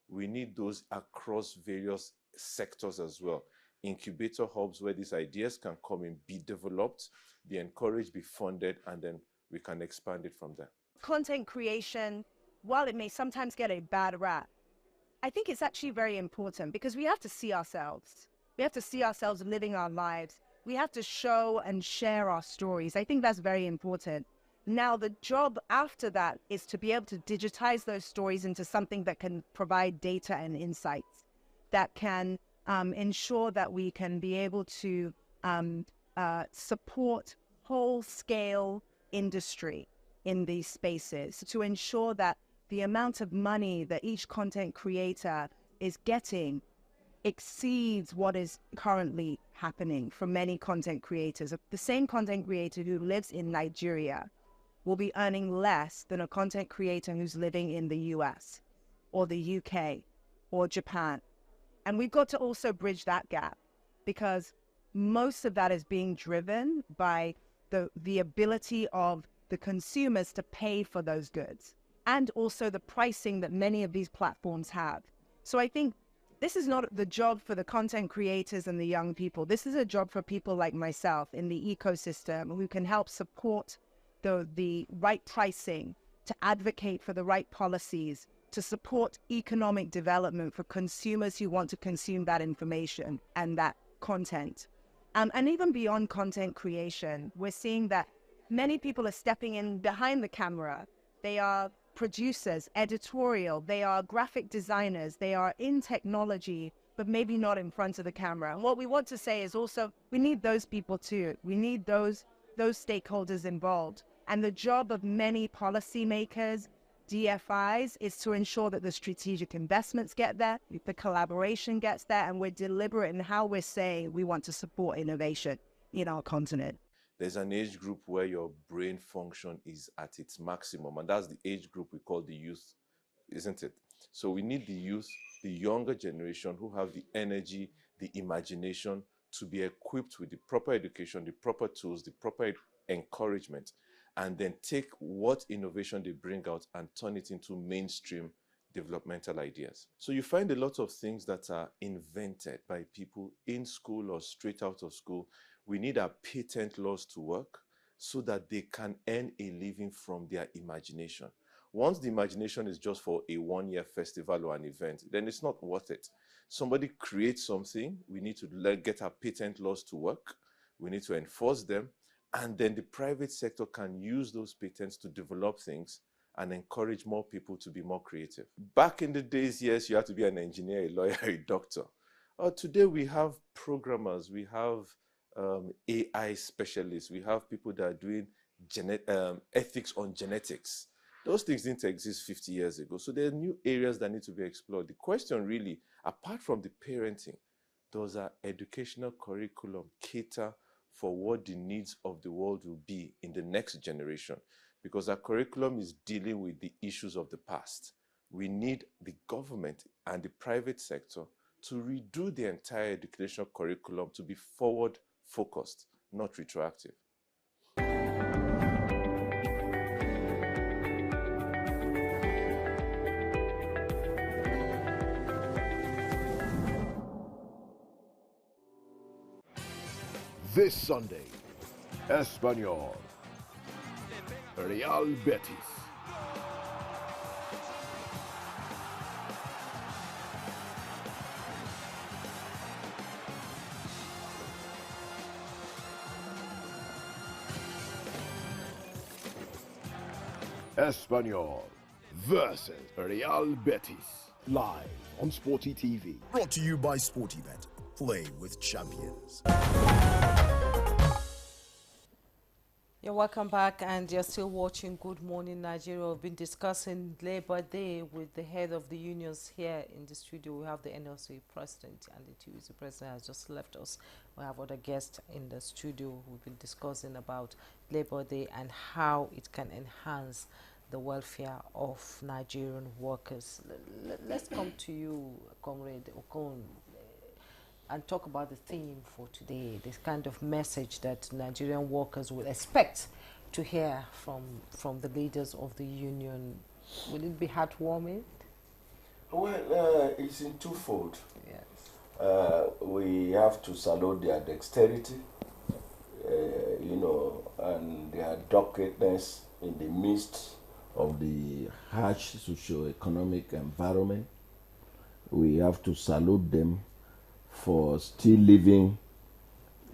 We need those across various sectors as well. Incubator hubs where these ideas can come in, be developed, be encouraged, be funded, and then we can expand it from there. Content creation, while it may sometimes get a bad rap, I think it's actually very important because we have to see ourselves. We have to see ourselves living our lives. We have to show and share our stories. I think that's very important. Now, the job after that is to be able to digitize those stories into something that can provide data and insights, that can ensure that we can be able to support whole-scale industry in these spaces, to ensure that the amount of money that each content creator is getting exceeds what is currently happening for many content creators. The same content creator who lives in Nigeria will be earning less than a content creator who's living in the US or the UK or Japan. And we've got to also bridge that gap because most of that is being driven by the ability of the consumers to pay for those goods. and also the pricing that many of these platforms have. So I think this is not the job for the content creators and the young people. This is a job for people like myself in the ecosystem who can help support the right pricing, to advocate for the right policies, to support economic development for consumers who want to consume that information and that content. And even beyond content creation, we're seeing that many people are stepping in behind the camera. They are producers, editorial, they are graphic designers, they are in technology, but maybe not in front of the camera. And what we want to say is also, we need those people too. We need those stakeholders involved. And the job of many policymakers, DFIs, is to ensure that the strategic investments get there, the collaboration gets there, and we're deliberate in how we're saying we want to support innovation in our continent. There's an age group where your brain function is at its maximum, and that's the age group we call the youth, isn't it? So we need the youth, the younger generation who have the energy, the imagination to be equipped with the proper education, the proper tools, the proper encouragement, and then take what innovation they bring out and turn it into mainstream developmental ideas. So you find a lot of things that are invented by people in school or straight out of school. We need our patent laws to work so that they can earn a living from their imagination. Once the imagination is just for a one-year festival or an event, then it's not worth it. Somebody creates something, we need to get our patent laws to work, we need to enforce them, and then the private sector can use those patents to develop things and encourage more people to be more creative. Back in the days, yes, you had to be an engineer, a lawyer, a doctor. Today we have programmers, we have AI specialists, we have people that are doing ethics on genetics. Those things didn't exist 50 years ago. So there are new areas that need to be explored. The question really, apart from the parenting, does our educational curriculum cater for what the needs of the world will be in the next generation? Because our curriculum is dealing with the issues of the past. We need the government and the private sector to redo the entire educational curriculum to be forward-focused, not retroactive. This Sunday, Espanyol, Real Betis. Espanyol versus Real Betis. Live on Sporty TV. Brought to you by SportyBet. Play with champions. You're welcome back, and you're still watching Good Morning Nigeria. We've been discussing Labor Day with the head of the unions here in the studio. We have the NLC president, and the TUC president has just left us. We have other guests in the studio. We've been discussing about Labor Day and how it can enhance the welfare of Nigerian workers. Let's come to you, Comrade Okon, and talk about the theme for today, this kind of message that Nigerian workers will expect to hear from the leaders of the union. Will it be heartwarming? Well, it's in twofold. Yes. We have to salute their dexterity, and their docketeness in the midst of the harsh socio-economic environment. We have to salute them for still living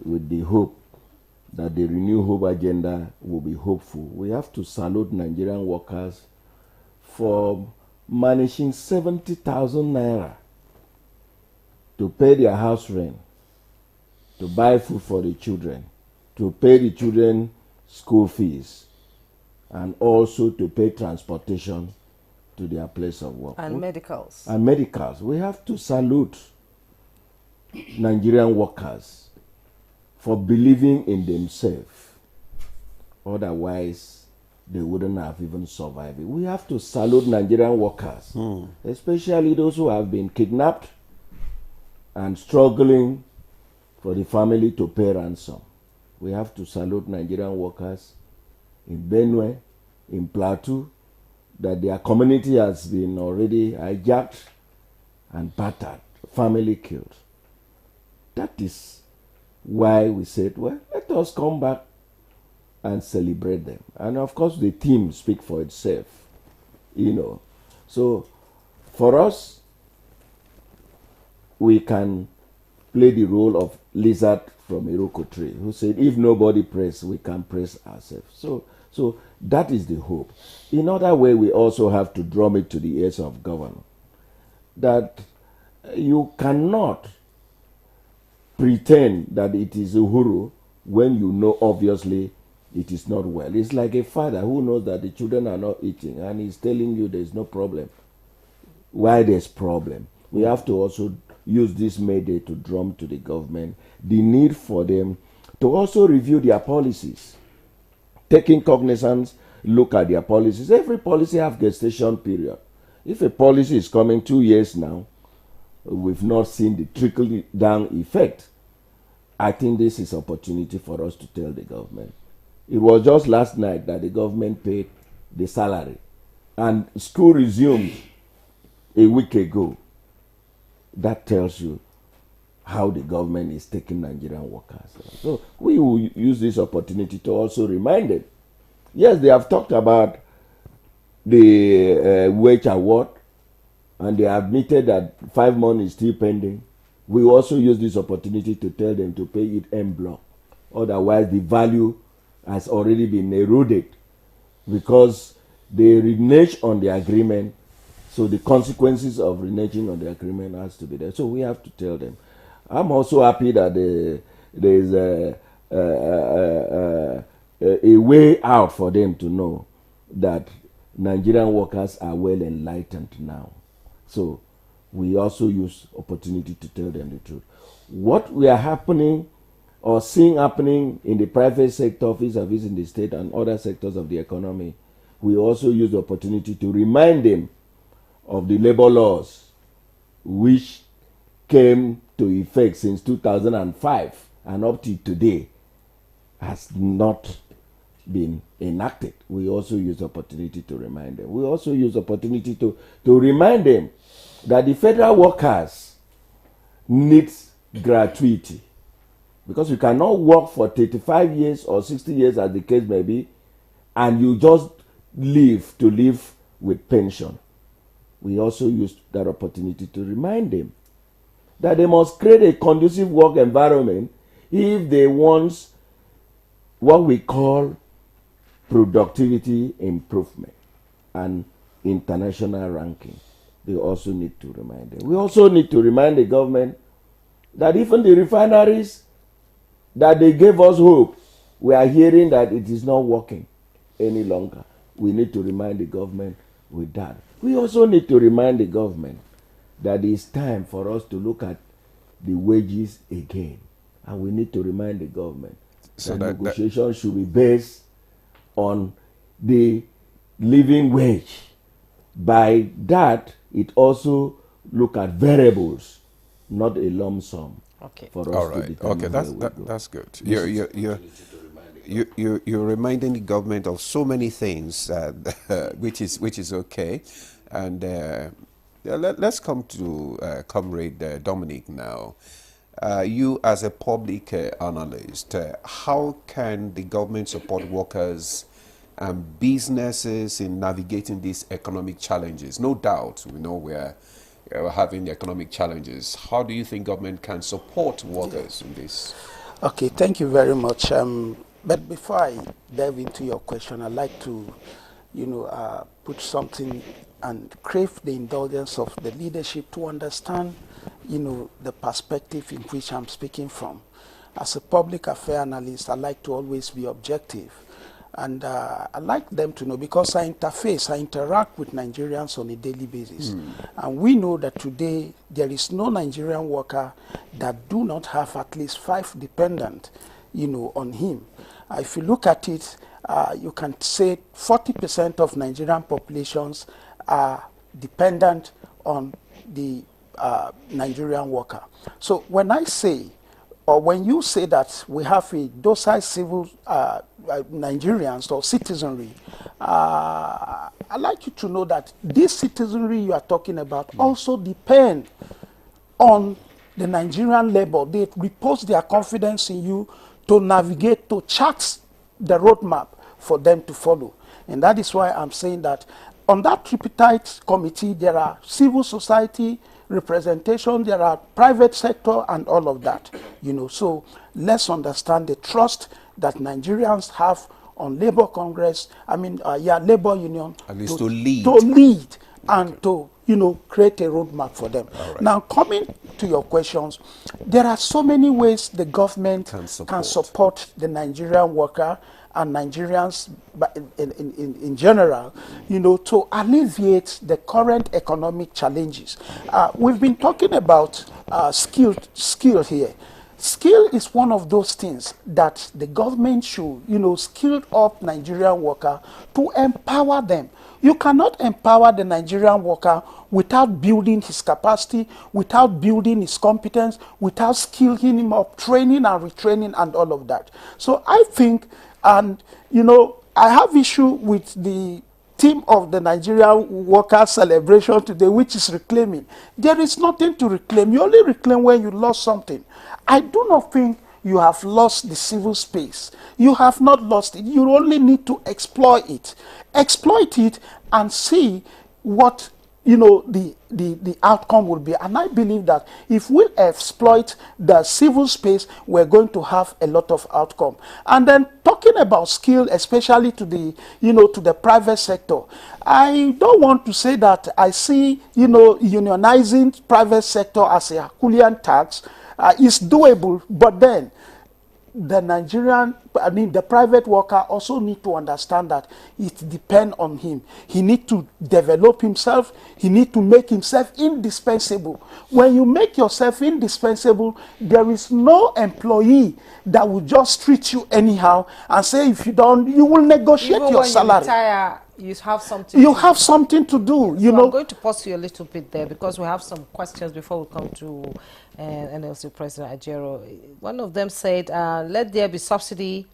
with the hope that the Renew Hope agenda will be hopeful. We have to salute Nigerian workers for managing 70,000 naira to pay their house rent, to buy food for the children, to pay the children school fees, and also to pay transportation to their place of work. And medicals. And medicals. We have to salute Nigerian workers for believing in themselves. Otherwise, they wouldn't have even survived it. We have to salute Nigerian workers, especially those who have been kidnapped and struggling for the family to pay ransom. We have to salute Nigerian workers in Benue, in Plateau, that their community has been already hijacked and battered, family killed. That is why we said, well, let us come back and celebrate them. And of course, the theme speaks for itself, you know. So for us, we can play the role of lizard from Iroko tree, who said, if nobody prays, we can praise ourselves. So that is the hope. In other way, we also have to drum it to the ears of government that you cannot pretend that it is Uhuru when you know obviously it is not well. It's like a father who knows that the children are not eating and he's telling you there's no problem. Why there's problem? We have to also use this May Day to drum to the government the need for them to also review their policies, taking cognizance, look at their policies. Every policy has gestation period. If a policy is coming 2 years now, we've not seen the trickle down effect. I think this is opportunity for us to tell the government. It was just last night that the government paid the salary and school resumed a week ago. That tells you how the government is taking Nigerian workers. So we will use this opportunity to also remind them. Yes, they have talked about the wage award, and they admitted that 5 months is still pending. We also use this opportunity to tell them to pay it en bloc. Otherwise, the value has already been eroded because they renege on the agreement. So the consequences of reneging on the agreement has to be there. So we have to tell them. I'm also happy that there is a way out for them to know that Nigerian workers are well enlightened now. So we also use opportunity to tell them the truth. What we are happening or seeing happening in the private sector, vis-a-vis in the state and other sectors of the economy, we also use the opportunity to remind them of the labor laws which came to effect since 2005 and up to today has not been enacted. We also use opportunity to remind them. We also use opportunity to remind them that the federal workers need gratuity, because you cannot work for 35 years or 60 years as the case may be and you just live with pension. We also use that opportunity to remind them that they must create a conducive work environment if they want what we call productivity improvement and international ranking. They also need to remind them. We also need to remind the government that even the refineries that they gave us hope, we are hearing that it is not working any longer. We need to remind the government with that. We also need to remind the government that it's time for us to look at the wages again. And we need to remind the government that negotiations should be based on the living wage. By that, it also look at variables, not a lump sum. Okay. For us all to right. determine Okay, that's good. You're reminding the government of so many things, which is okay. And let's come to Comrade Dominic now. You as a public analyst, how can the government support workers and businesses in navigating these economic challenges? No doubt, we know we're having economic challenges. How do you think government can support workers in this? Okay, thank you very much. But before I delve into your question, I'd like to, put something and crave the indulgence of the leadership to understand, the perspective in which I'm speaking from. As a public affairs analyst, I like to always be objective. And I like them to know, because I interact with Nigerians on a daily basis. And we know that today there is no Nigerian worker that do not have at least 5 dependents, on him. If you look at it, you can say 40% of Nigerian populations are dependent on the Nigerian worker. So when I say or when you say that we have a docile civil Nigerians or citizenry, I'd like you to know that this citizenry you are talking about also depend on the Nigerian labor. They repose their confidence in you to navigate, to chart the roadmap for them to follow. And that is why I'm saying that on that tripartite committee, there are civil society representation, there are private sector and all of that. So let's understand the trust that Nigerians have on Labour Congress, Labour Union. At least to lead. To lead and to, create a roadmap for them. Right. Now, coming to your questions, there are so many ways the government can support the Nigerian worker and Nigerians in general, to alleviate the current economic challenges. We've been talking about skill here. Skill is one of those things that the government should, skill up Nigerian worker to empower them. You cannot empower the Nigerian worker without building his capacity, without building his competence, without skilling him up, training and retraining and all of that. So I think, and I have issue with the theme of the Nigerian worker celebration today, which is reclaiming. There is nothing to reclaim. You only reclaim when you lost something. I do not think you have lost the civil space. You have not lost it. You only need to exploit it. Exploit it and see what the outcome will be. And I believe that if we exploit the civil space, we're going to have a lot of outcome. And then talking about skill, especially to the to the private sector, I don't want to say that I see unionizing private sector as a Herculean task is doable, but then the private worker also need to understand that it depends on him. He need to develop himself. He need to make himself indispensable. When you make yourself indispensable, there is no employee that will just treat you anyhow and say if you don't, you will negotiate Even your when salary. You retire, you have something. You have something to do. So I'm going to pause you a little bit there because we have some questions before we come to NLC President Ajero. One of them said, let there be subsidy.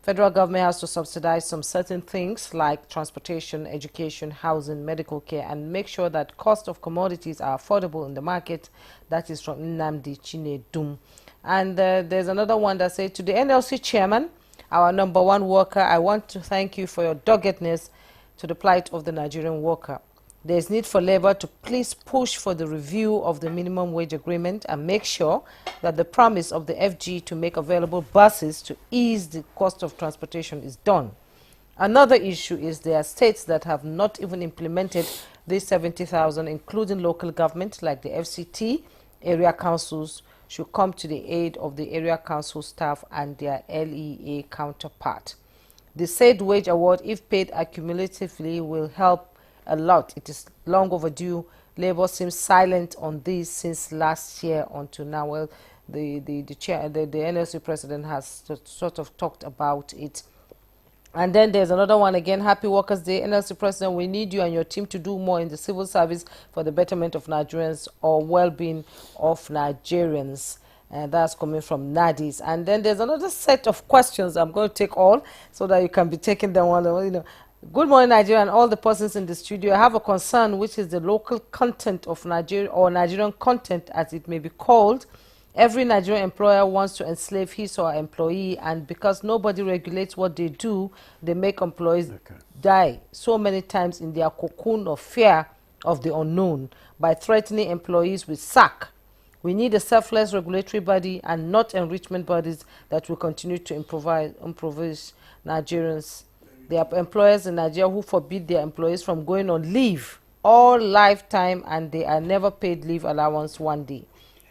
Federal government has to subsidize some certain things like transportation, education, housing, medical care, and make sure that cost of commodities are affordable in the market. That is from Nnamdi Chinedum. And there's another one that said, to the NLC chairman, our #1 worker, I want to thank you for your doggedness to the plight of the Nigerian worker. There is need for Labour to please push for the review of the minimum wage agreement and make sure that the promise of the FG to make available buses to ease the cost of transportation is done. Another issue is there are states that have not even implemented these 70,000, including local government like the FCT. Area councils should come to the aid of the area council staff and their LEA counterpart. The said wage award, if paid accumulatively, will help a lot. It is long overdue. Labour seems silent on this since last year until now. Well, the NLC president has sort of talked about it. And then there's another one again, Happy Workers' Day. NLC president, we need you and your team to do more in the civil service for the betterment of Nigerians or well-being of Nigerians. And that's coming from Nadis. And then there's another set of questions. I'm going to take all so that you can be taking them one. Good morning, Nigeria, and all the persons in the studio. I have a concern, which is the local content of Nigeria, or Nigerian content, as it may be called. Every Nigerian employer wants to enslave his or her employee, and because nobody regulates what they do, they make employees die so many times in their cocoon of fear of the unknown by threatening employees with sack. We need a selfless regulatory body and not enrichment bodies that will continue to impoverish Nigerians. There are employers in Nigeria who forbid their employees from going on leave all lifetime, and they are never paid leave allowance one day.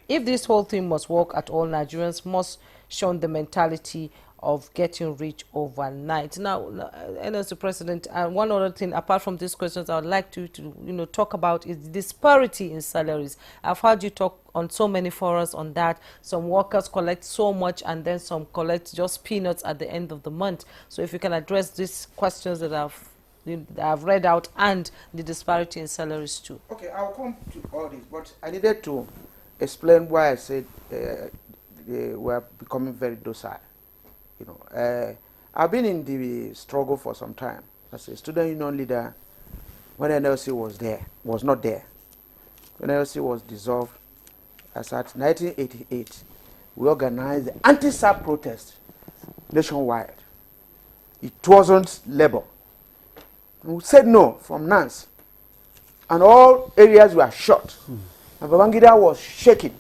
If this whole thing must work at all, Nigerians must show the mentality of getting rich overnight. Now, NLC President, and one other thing apart from these questions, I would like to talk about is the disparity in salaries. I've heard you talk on so many forums on that. Some workers collect so much, and then some collect just peanuts at the end of the month. So, if you can address these questions that I've read out and the disparity in salaries too. Okay, I'll come to all this, but I needed to explain why I said they were becoming very docile. You know, I've been in the struggle for some time as a student union leader when NLC was not there. When NLC was dissolved, as at 1988, we organized the anti-SAP protest nationwide. It wasn't labor. We said no from Nance. And all areas were shut. And Babangida was shaking.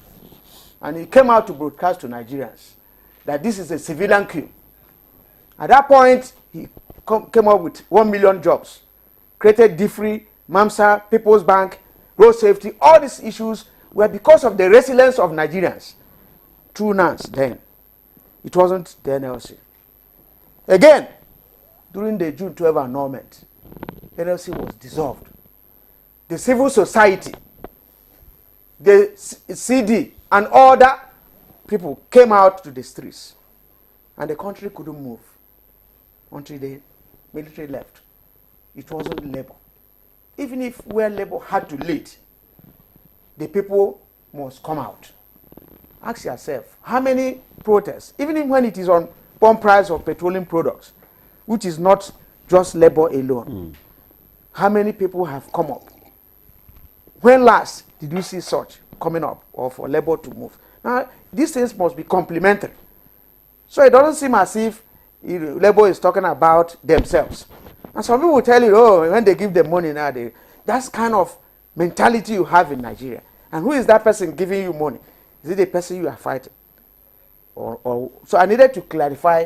And he came out to broadcast to Nigerians that this is a civilian coup. At that point, he came up with 1 million jobs, created DFRI, MAMSA, People's Bank, road safety. All these issues were because of the resilience of Nigerians. Through Nance then. It wasn't the NLC. Again, during the June 12 annulment, NLC was dissolved. The civil society, the CD, and other people came out to the streets. And the country couldn't move until the military left. It wasn't labor. Even if where labor had to lead, the people must come out. Ask yourself, how many protests, even when it is on pump price of petroleum products, which is not just labor alone, how many people have come up? When last did you see such coming up or for labor to move? Now, these things must be complementary. So it doesn't seem as if labor is talking about themselves. And some people will tell you, oh, when they give them money now, that's kind of mentality you have in Nigeria. And who is that person giving you money? Is it the person you are fighting? So I needed to clarify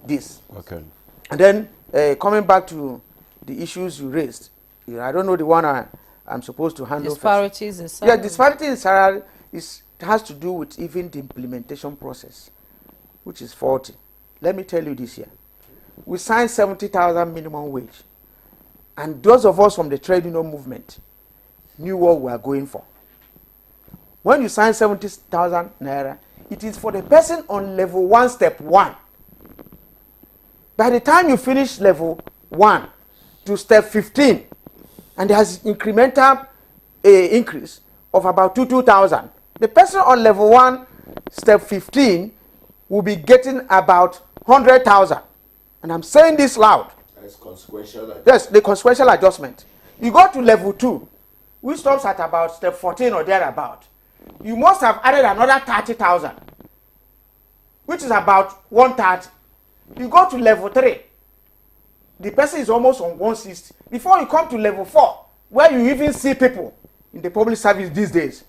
this. Okay. And then coming back to the issues you raised, I don't know the one I'm supposed to handle disparities first. in salary. Yeah, disparity in salary has to do with even the implementation process, which is faulty. Let me tell you this here. We signed 70,000 minimum wage. And those of us from the trade union movement knew what we were going for. When you sign 70,000 naira, it is for the person on level 1, step 1. By the time you finish level 1 to step 15, and there has incremental increase of about 2,000, the person on level 1, step 15, will be getting about 100,000. And I'm saying this loud. That's consequential adjustment. Yes, the consequential adjustment. You go to level 2, which stops at about step 14 or thereabout. You must have added another 30,000, which is about 130. You go to level 3, the person is almost on 160. Before you come to level 4, where you even see people in the public service these days,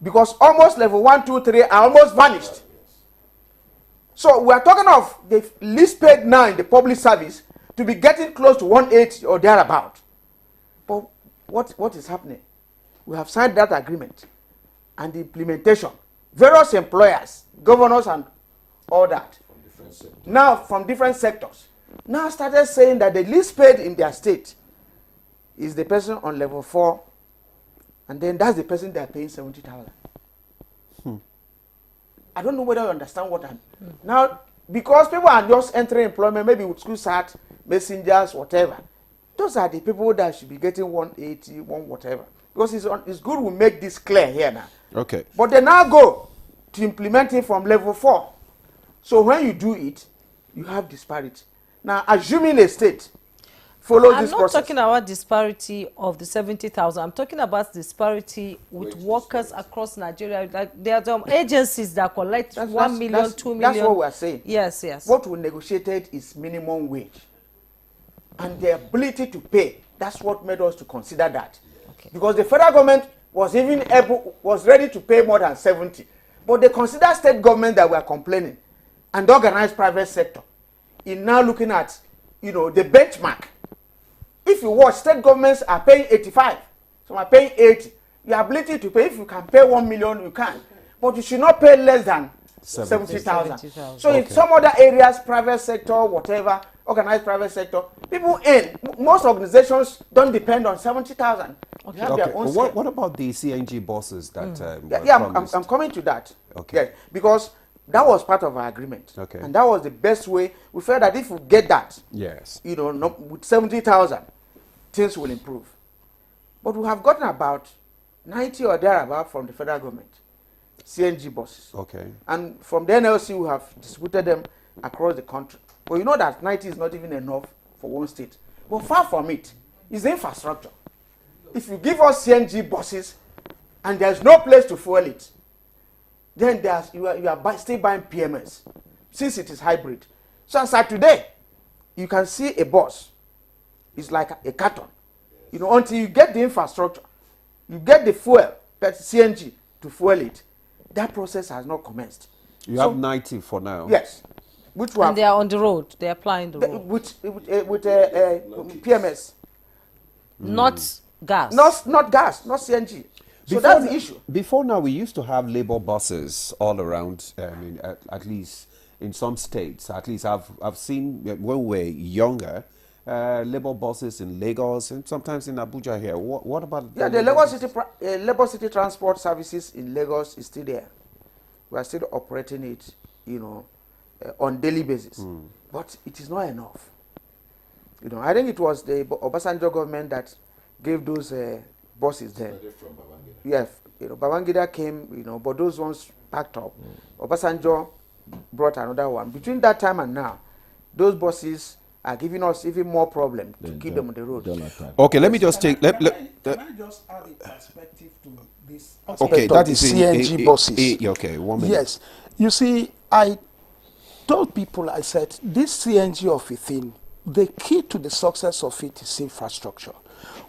because almost level 1, 2, 3 are almost vanished. So we are talking of the least paid now in the public service to be getting close to 180 or thereabout. But what is happening? We have signed that agreement, and the implementation, various employers, governors and all that, now from different sectors, now started saying that the least paid in their state is the person on level 4, and then that's the person they are paying 70,000. I don't know whether you understand what I'm... Now, because people are just entering employment, maybe with school start, messengers, whatever, those are the people that should be getting 180, 1 whatever. Because it's good we make this clear here now. Okay. But they now go to implement it from level 4. So when you do it, you have disparity. Now, assuming a state follows this process. I'm not talking about disparity of the 70,000. I'm talking about disparity with workers across Nigeria. Like there are some agencies that collect 1 million, 2 million. That's what we are saying. Yes, yes. What we negotiated is minimum wage. And the ability to pay. That's what made us to consider that. Okay. Because the federal government was ready to pay more than 70. But they consider state government that were complaining and the organized private sector in now looking at, the benchmark. If you watch, state governments are paying 85, some are paying 80. Your ability to pay, if you can pay 1 million, you can. But you should not pay less than 70,000. So in some other areas, private sector, whatever, organized private sector, people most organizations don't depend on 70,000. Okay. What about the CNG buses that I'm coming to that. Okay. Yeah, because that was part of our agreement. Okay. And that was the best way. We felt that if we get that, yes, with 70,000, things will improve. But we have gotten about 90 or thereabout from the federal government. CNG buses. Okay. And from the NLC, we have distributed them across the country. But you know that 90 is not even enough for one state. But far from it is the infrastructure. If you give us CNG buses and there's no place to fuel it, then you are still buying PMS, since it is hybrid. So as of today, you can see a bus. It's like a carton. You know, until you get the infrastructure, you get the fuel, that's CNG, to fuel it, that process has not commenced. You have 90 for now. Yes. And they are on the road. They are applying the road. With PMS. Not gas. Not gas, not CNG. So that's the issue. Before now, we used to have labor buses all around. I mean, at least in some states. At least I've seen when we were younger, labor buses in Lagos and sometimes in Abuja here. What about? Yeah, the Lagos City Transport Services in Lagos is still there. We are still operating it, you know, on daily basis. But it is not enough. You know, I think it was the Obasanjo government that gave those buses then. Yes, you know, Babangida came, you know, but those ones packed up. Obasanjo brought another one. Between that time and now, those buses are giving us even more problem to keep them on the road. Okay, let me just take. Can I just add a perspective to this? Okay, that is CNG buses. Okay, 1 minute. Yes, you see, I told people, I said, this CNG of a thing, the key to the success of it is infrastructure.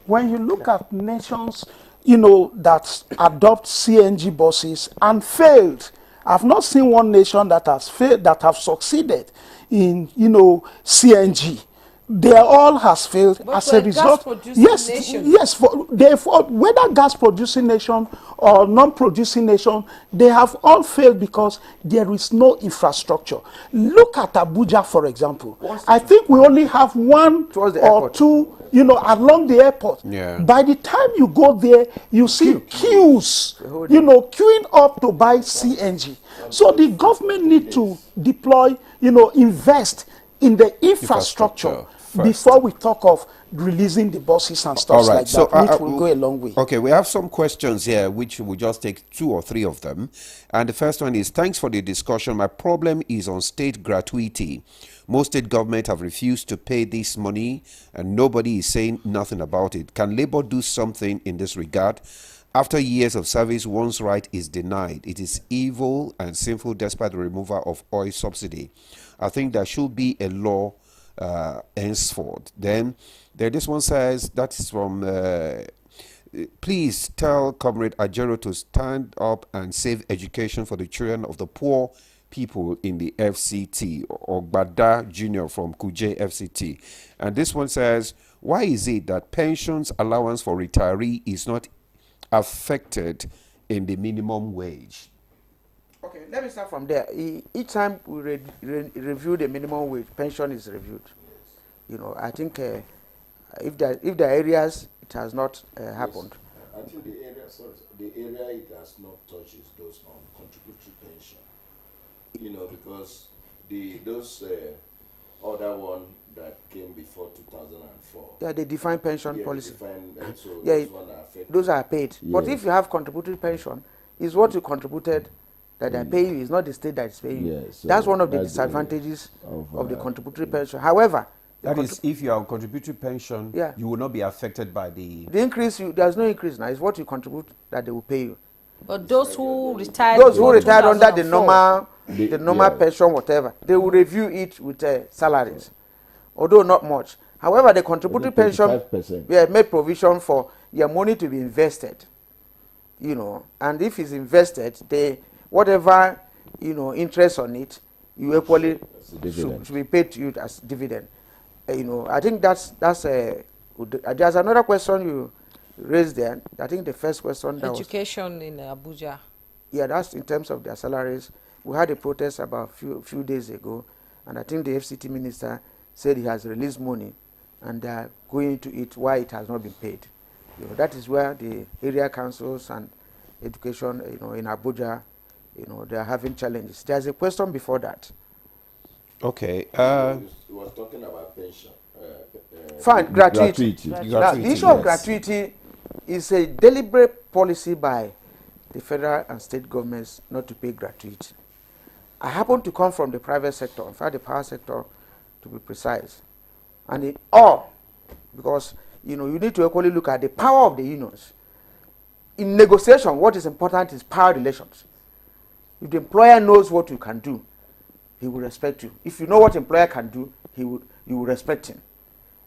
When you look at nations, you know, that adopt CNG buses and failed, I've not seen one nation that has failed, that have succeeded in, you know, CNG. They all has failed but as a result. Yes, therefore, whether gas producing nation or non-producing nation, they have all failed because there is no infrastructure. Look at Abuja, for example. I think we only have one or two, you know, along the airport. Yeah. By the time you go there, you see queues, you know, queuing up to buy CNG. So the government need to deploy, you know, invest in the infrastructure before we talk of releasing the buses and stuff like that, which will go a long way. Okay, we have some questions here, which we'll just take 2 or 3 of them. And the first one is, thanks for the discussion. My problem is on state gratuity. Most state governments have refused to pay this money, and nobody is saying nothing about it. Can Labour do something in this regard? After years of service, one's right is denied. It is evil and sinful despite the removal of oil subsidy. I think there should be a law henceforth. Then this one says, that is from, please tell Comrade Ajero to stand up and save education for the children of the poor people in the FCT, or Bada Jr. from Kuje FCT. And this one says, why is it that pensions allowance for retiree is not affected in the minimum wage? Okay, let me start from there. Each time we review the minimum wage, pension is reviewed. You know, I think if there are areas it has not happened. I think the area it has not touched is those on contributory pension. You know, because those other one that came before 2004. Yeah, the defined pension policy. So yeah, those are paid. Yes. But if you have contributory pension, it's what you contributed that they pay you. It's not the state that is paying you. So that's one of the disadvantages of the contributory pension. However, that is, if you are on contributory pension, you will not be affected by the increase. There's no increase now. It's what you contribute that they will pay you. But those who retired, under the normal pension, whatever, they will review it with salaries, although not much. However, the contributory pension, we have made provision for your money to be invested. You know, and if it's invested, whatever, you know, interest on it, you equally should be paid to you as dividend. You know, I think that's there's another question you raised there. I think the first question, that education in Abuja. Yeah, that's in terms of their salaries. We had a protest about few days ago, and I think the FCT minister said he has released money, and they are going into it why it has not been paid. You know, that is where the area councils and education, you know, in Abuja, you know, they are having challenges. There's a question before that. Okay. We were talking about pension. Fine, gratuity. The issue of gratuity is a deliberate policy by the federal and state governments not to pay gratuity. I happen to come from the private sector, in fact the power sector to be precise. And in all, because you need to equally look at the power of the unions. In negotiation, what is important is power relations. If the employer knows what you can do, he will respect you. If you know what employer can do, you will respect him.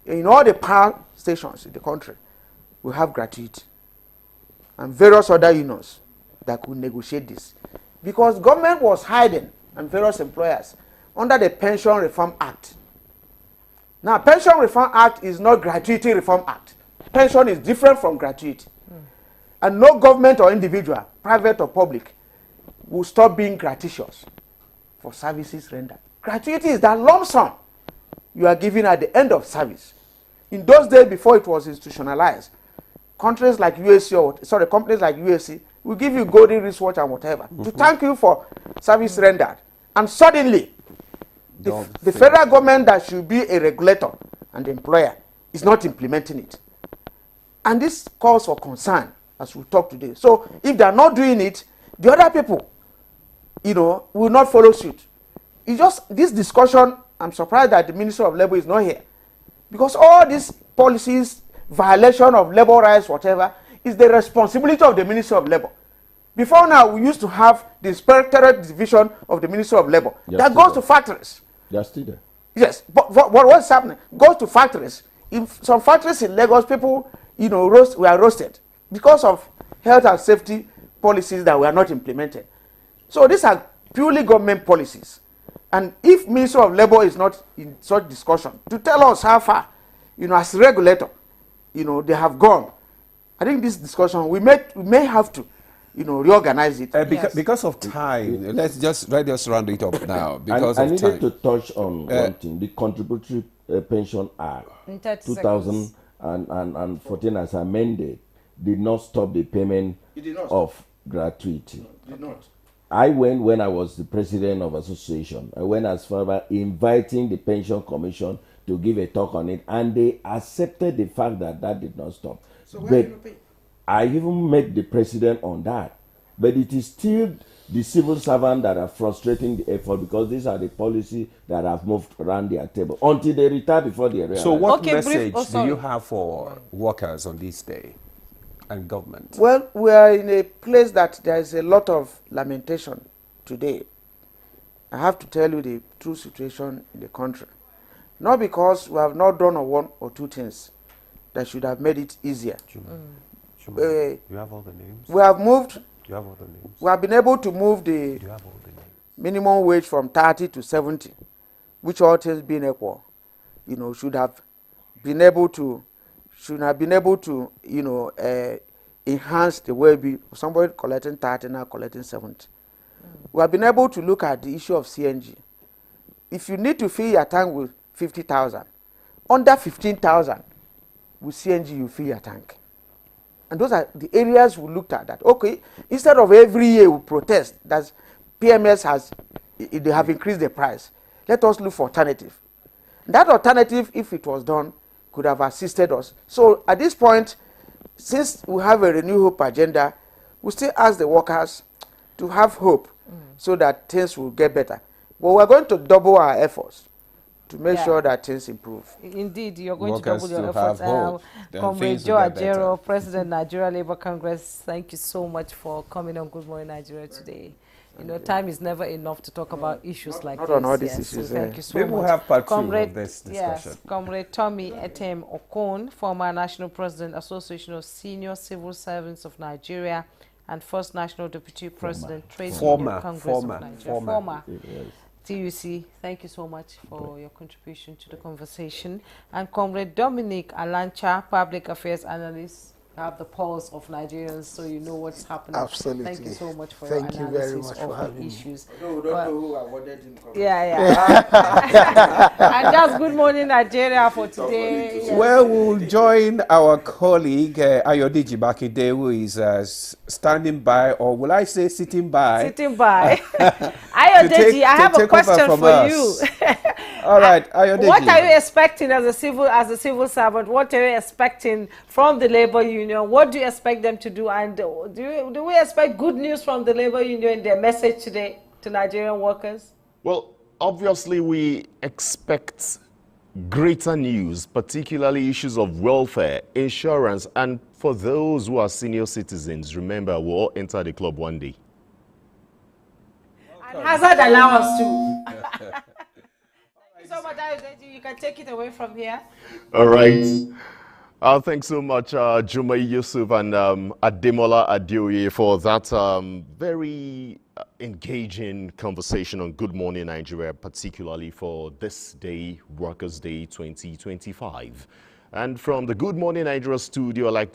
In all the power stations in the country, we have gratuity and various other unions that could negotiate this. Because government was hiding and various employers under the Pension Reform Act. Now, Pension Reform Act is not Gratuity Reform Act. Pension is different from gratuity. And no government or individual, private or public, will stop being gratuitous for services rendered. Gratuity is that lump sum you are given at the end of service. In those days before it was institutionalized, companies like USC will give you golden wristwatch and whatever to thank you for service rendered. And suddenly, the federal government that should be a regulator and employer is not implementing it. And this calls for concern as we talk today. So if they are not doing it, the other people, will not follow suit. It's just this discussion, I'm surprised that the Minister of Labor is not here. Because all these policies, violation of labor rights, whatever, is the responsibility of the Minister of Labor. Before now, we used to have the Inspectorate Division of the Ministry of Labor that goes to factories. They're still there. Yes, but what's happening? Goes to factories. In some factories in Lagos, people, were roasted because of health and safety policies that were not implemented. So these are purely government policies. And if Ministry of Labor is not in such discussion to tell us how far, as regulator, they have gone, I think this discussion, we may have to, reorganize it. Because of time, let's just round it up now. Because I of needed time. to touch on one thing, the Contributory Pension Act 2014 as amended did not stop the payment of gratuity. Did not. I went when I was the president of association. I went as far as inviting the Pension Commission to give a talk on it, and they accepted the fact that did not stop. So why did you pay? I even met the president on that. But it is still the civil servant that are frustrating the effort because these are the policies that have moved around their table until they retire before they realize. So what message do you have for workers on this day and government? Well, we are in a place that there is a lot of lamentation today. I have to tell you the true situation in the country. Not because we have not done one or two things that should have made it easier. You have all the names? We have moved. You have all the names? We have been able to move the minimum wage from 30 to 70, which all things being equal, should have been able to, enhance the well-being. Somebody collecting 30 now collecting 70. We have been able to look at the issue of CNG. If you need to fill your tank with 50,000, under 15,000 with CNG you fill your tank. And those are the areas we looked at. That okay, instead of every year we protest that PMS they have increased the price, let us look for alternative. That alternative, if it was done, could have assisted us. So at this point, since we have a Renew Hope agenda, we still ask the workers to have hope so that things will get better. But we're going to double our efforts to make sure that things improve. Indeed, you're going Workers to double your to have efforts. hope that Comrade things Joe will get better. Ajero, President Nigeria Labour Congress, thank you so much for coming on Good Morning Nigeria today. Time is never enough to talk about issues like not this. on all these So issues, thank you so Maybe much. we'll have part two Comrade, of this discussion. Yes, Comrade Tommy Etem Okon, former National President, Association of Senior Civil Servants of Nigeria, and First National Deputy President, Trade Union Congress of Nigeria. Former. Yes. TUC, thank you so much for your contribution to the conversation. And Comrade Dominic Alancha, Public Affairs Analyst, you have the pulse of Nigerians, so you know what's happening. Absolutely. Thank you so much for Thank your you very analysis much of for the having issues. No, we don't know who awarded him. And just Good Morning Nigeria for today. Yes. Well, we'll join our colleague Ayodiji Bakide, who is standing by, or will I say sitting by? Sitting by. Ayodiji, I have a question for you. All right, Ayodeji. What are you expecting as a civil servant? What are you expecting from the labor union? What do you expect them to do? And do we expect good news from the labor union in their message today to Nigerian workers? Well, obviously we expect greater news, particularly issues of welfare, insurance, and for those who are senior citizens, remember, we'll all enter the club one day. And hazard allowance too. Thank you so much, Ayodeji. You can take it away from here. All right. Thanks so much, Jumai Yusuf and Ademola Adeoye, for that very engaging conversation on Good Morning Nigeria, particularly for this day, Workers' Day 2025. And from the Good Morning Nigeria studio, I'd like